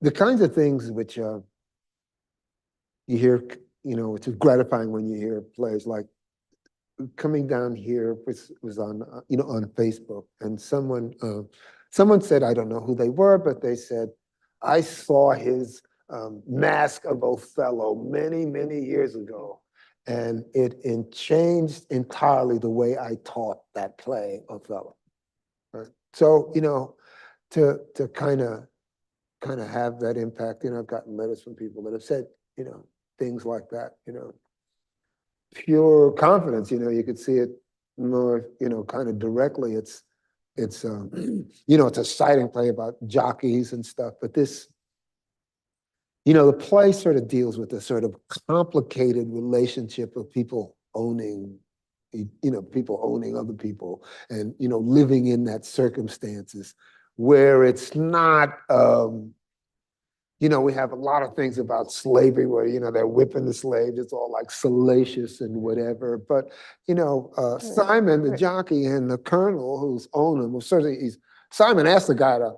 the kinds of things which you hear, you know, which is gratifying when you hear plays like coming down here was on, you know, on Facebook, and someone said, I don't know who they were, but they said, I saw his Mask of Othello many, many years ago, and it changed entirely the way I taught that play, Othello. Right? So, you know, to kind of have that impact, you know, I've gotten letters from people that have said, you know, things like that, you know, pure confidence, you know, you could see it more, you know, kind of directly. It's you know, it's a exciting play about jockeys and stuff, but this, you know, the play sort of deals with this sort of complicated relationship of people owning, you know, people owning other people, and, you know, living in that circumstances where it's not, you know, we have a lot of things about slavery where, you know, they're whipping the slaves. It's all like salacious and whatever. But, you know, Simon, the jockey, and the colonel who's owning him, well, certainly Simon asked the guy to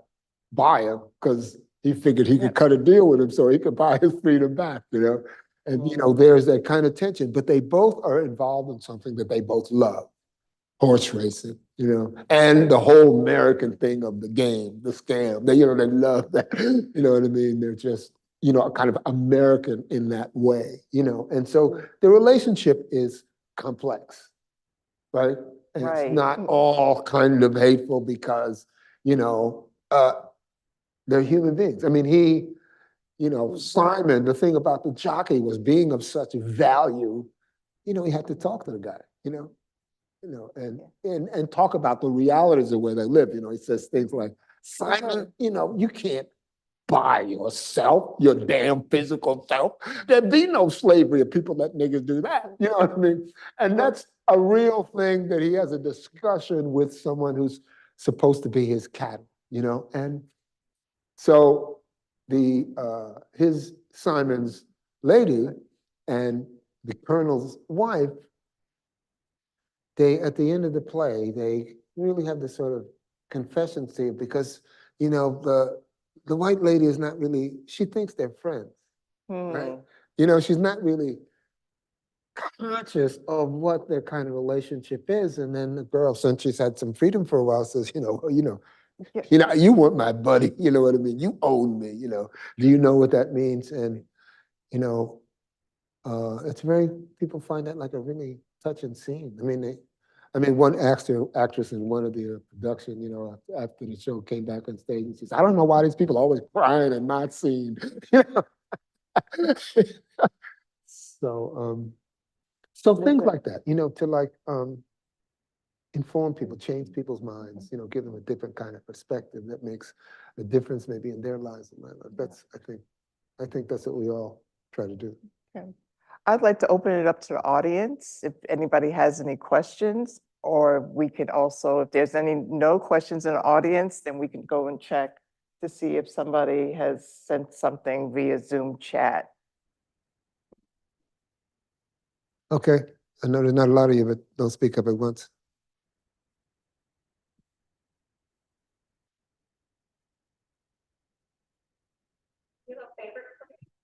buy him because he figured he could cut a deal with him so he could buy his freedom back, And, there's that kind of tension, but they both are involved in something that they both love, horse racing, and the whole American thing of the game, the scam. They love that, you know what I mean? They're just, kind of American in that way, And so the relationship is complex, right? And it's Right. not all kind of hateful because, they're human beings. I mean, Simon, the thing about the jockey was being of such value, he had to talk to the guy, and talk about the realities of where they live. He says things like, Simon, you can't buy yourself, your damn physical self. There'd be no slavery if people let niggas do that. You know what I mean? And that's a real thing that he has a discussion with someone who's supposed to be his cattle, And so his Simon's lady and the colonel's wife, they, at the end of the play, they really have this sort of confession scene because, the white lady is not really, she thinks they're friends, right? She's not really conscious of what their kind of relationship is. And then the girl, since she's had some freedom for a while, says, you weren't my buddy, you know what I mean? You own me, Do you know what that means? And, it's people find that like a really touching scene. I mean, one actress in one of the production, after the show came back on stage and says, I don't know why these people are always crying in my scene. So things like that, to inform people, change people's minds, give them a different kind of perspective that makes a difference maybe in their lives and my life. I think that's what we all try to do. Okay. I'd like to open it up to the audience if anybody has any questions, or we could also, if there's no questions in the audience, then we can go and check to see if somebody has sent something via Zoom chat. Okay, I know there's not a lot of you, but don't speak up at once. Do you have a favorite?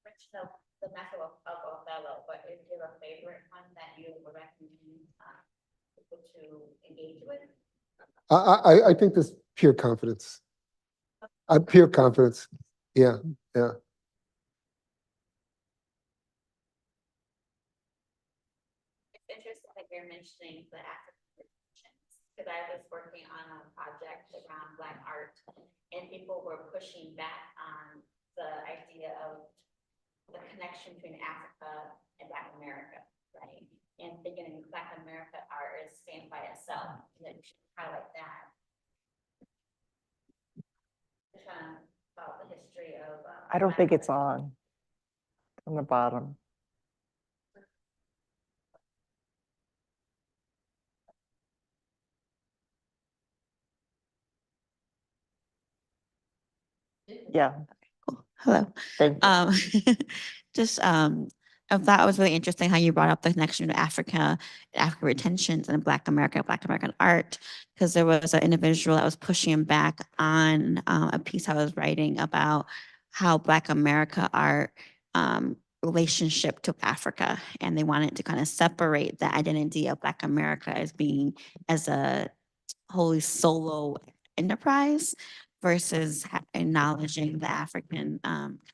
Mention of the method of Othello, but is there a favorite one that you would recommend people to engage with? I think there's pure confidence. Pure confidence. Yeah. It's interesting that you're mentioning the African traditions, because I was working on a project around Black art, and people were pushing back on the idea of the connection between Africa and Black America, right? And thinking Black America art is stand by itself, and that you should highlight that. About the history of. I don't think it's on the bottom. Yeah. Cool. Hello. Thank you. Just I thought it was really interesting how you brought up the connection to Africa, African retentions and Black American art, because there was an individual that was pushing back on a piece I was writing about how Black America art relationship to Africa, and they wanted to kind of separate the identity of Black America as a wholly solo enterprise versus acknowledging the African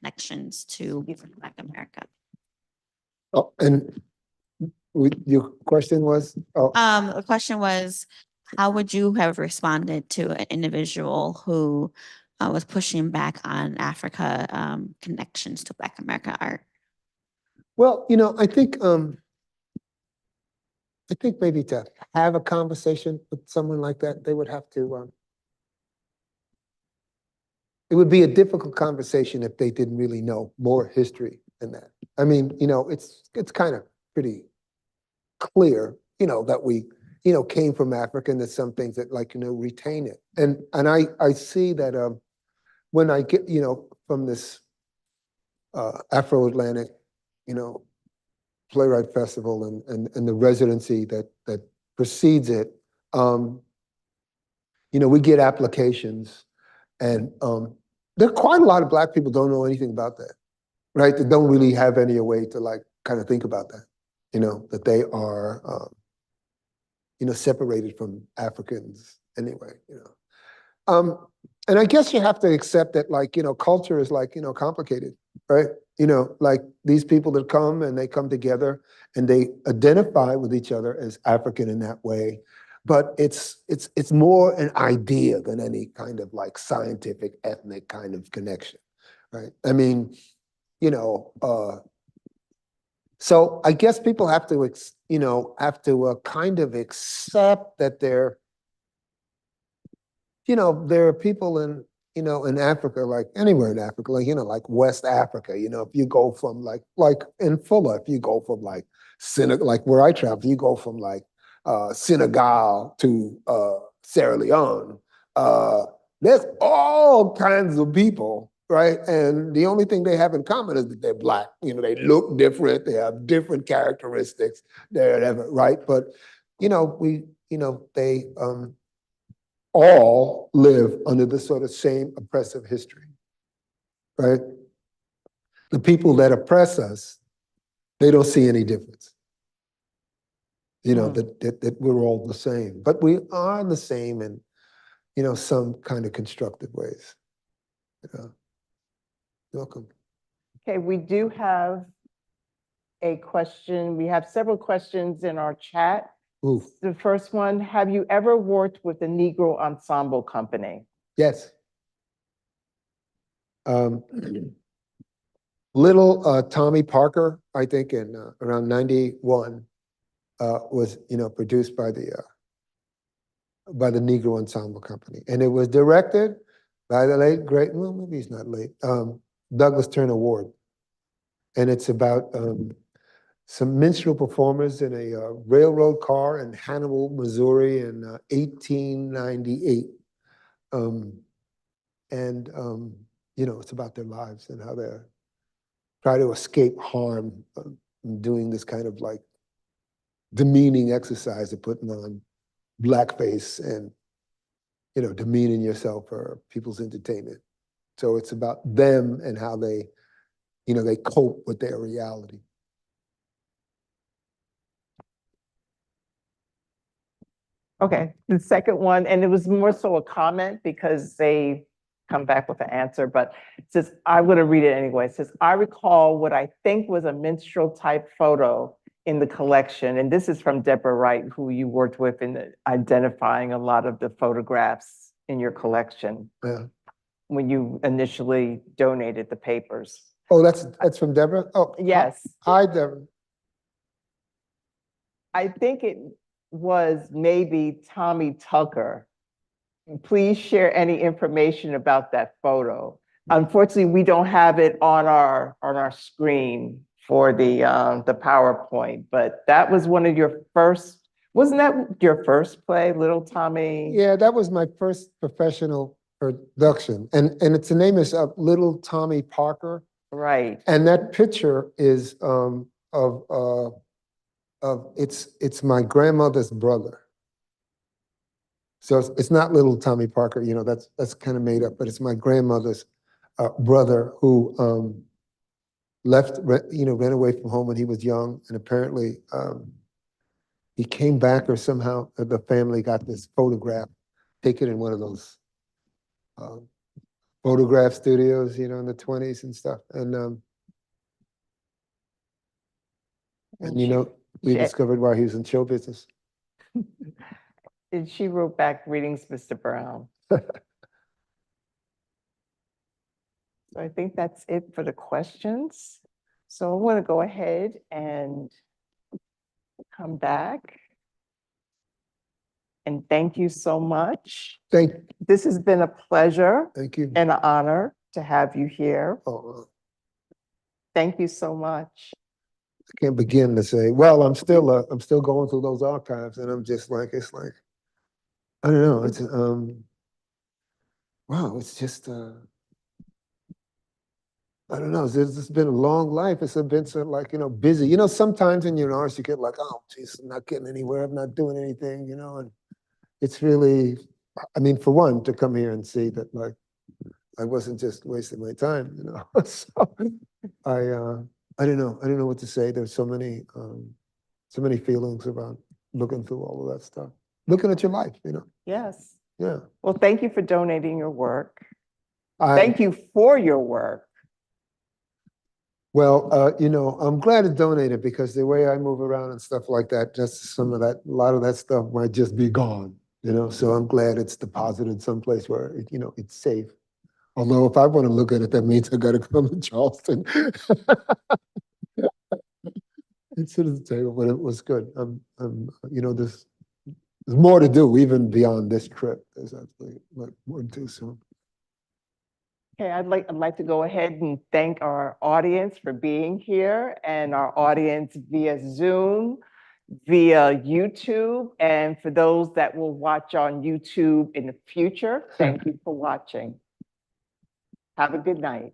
connections to Black America. Oh, and your question was? Oh. The question was, how would you have responded to an individual who was pushing back on Africa connections to Black America art? Well, I think maybe to have a conversation with someone like that, they would have to. It would be a difficult conversation if they didn't really know more history than that. I mean, it's kind of pretty clear, that we, came from Africa, and there's some things that retain it. And I see that when I get, from this Afro-Atlantic, Playwright Festival and the residency that precedes it, we get applications And there are quite a lot of Black people don't know anything about that, right? They don't really have any way to like kind of think about that, that they are, separated from Africans anyway. And I guess you have to accept that, like, culture is like, complicated, right? Like these people that come and they come together and they identify with each other as African in that way. But it's more an idea than any kind of like scientific, ethnic kind of connection, right? I mean, so I guess people have to, kind of accept that there are people in, in Africa, like anywhere in Africa, like West Africa, if you go from like in Fuller, if you go from like Senegal, like where I travel, you go from like Senegal to Sierra Leone, there's all kinds of people, right? And the only thing they have in common is that they're Black. They look different, they have different characteristics, they're right? But, they all live under the sort of same oppressive history, right? The people that oppress us, they don't see any difference. That we're all the same, but we are the same in, some kind of constructive ways. Welcome. Okay, we do have a question. We have several questions in our chat. Ooh. The first one, have you ever worked with the Negro Ensemble Company? Yes. Little Tommy Parker, I think in around 91, was produced by the Negro Ensemble Company, and it was directed by the late great, well, maybe he's not late, Douglas Turner Ward, and it's about some minstrel performers in a railroad car in Hannibal, Missouri, in 1898, and it's about their lives and how they try to escape harm doing this kind of like demeaning exercise of putting on blackface and, demeaning yourself for people's entertainment. So it's about them and how they, they cope with their reality. Okay, the second one, and it was more so a comment because they come back with an answer, but it says, I'm gonna read it anyway. It says, I recall what I think was a minstrel type photo in the collection. And this is from Deborah Wright, who you worked with in identifying a lot of the photographs in your collection. Yeah. When you initially donated the papers. Oh, that's from Deborah? Oh, yes. Hi, Deborah. I think it was maybe Tommy Tucker. Please share any information about that photo. Unfortunately, we don't have it on our screen for the PowerPoint, but that was one of your first, wasn't that your first play, Little Tommy? Yeah, that was my first professional production. And the name is Little Tommy Parker. Right. And that picture is it's my grandmother's brother. So it's not Little Tommy Parker, that's kind of made up, but it's my grandmother's brother who ran away from home when he was young, and apparently he came back, or somehow the family got this photograph taken in one of those photograph studios, in the 20s and stuff, and we discovered why he was in show business. And she wrote back, greetings, Mr. Brown. So I think that's it for the questions. So I want to go ahead and come back. And thank you so much. This has been a pleasure. Thank you. And an honor to have you here. Oh, thank you so much. I can't begin to say, well, I'm still going through those archives, and I'm just like, it's like, I don't know, it's wow, it's just I don't know, it's been a long life. It's been so like, busy. Sometimes in your arts you get like, oh, geez, I'm not getting anywhere, I'm not doing anything, and it's really, I mean, for one, to come here and see that, like, I wasn't just wasting my time, you know. So I don't know. I don't know what to say. There's so many feelings about looking through all of that stuff, looking at your life, you know. Yes. Yeah. Well, thank you for donating your work. I, Thank you for your work. Well, you know, I'm glad it donated because the way I move around and stuff like that, just some of that, a lot of that stuff might just be gone, you know. So I'm glad it's deposited someplace where it, you know, it's safe. Although if I want to look at it, that means I got to come to Charleston. It's at the table, but it was good. You know, there's more to do even beyond this trip. There's actually like more to do soon. Okay, I'd like to go ahead and thank our audience for being here and our audience via Zoom, via YouTube, and for those that will watch on YouTube in the future, thank you for watching. Have a good night.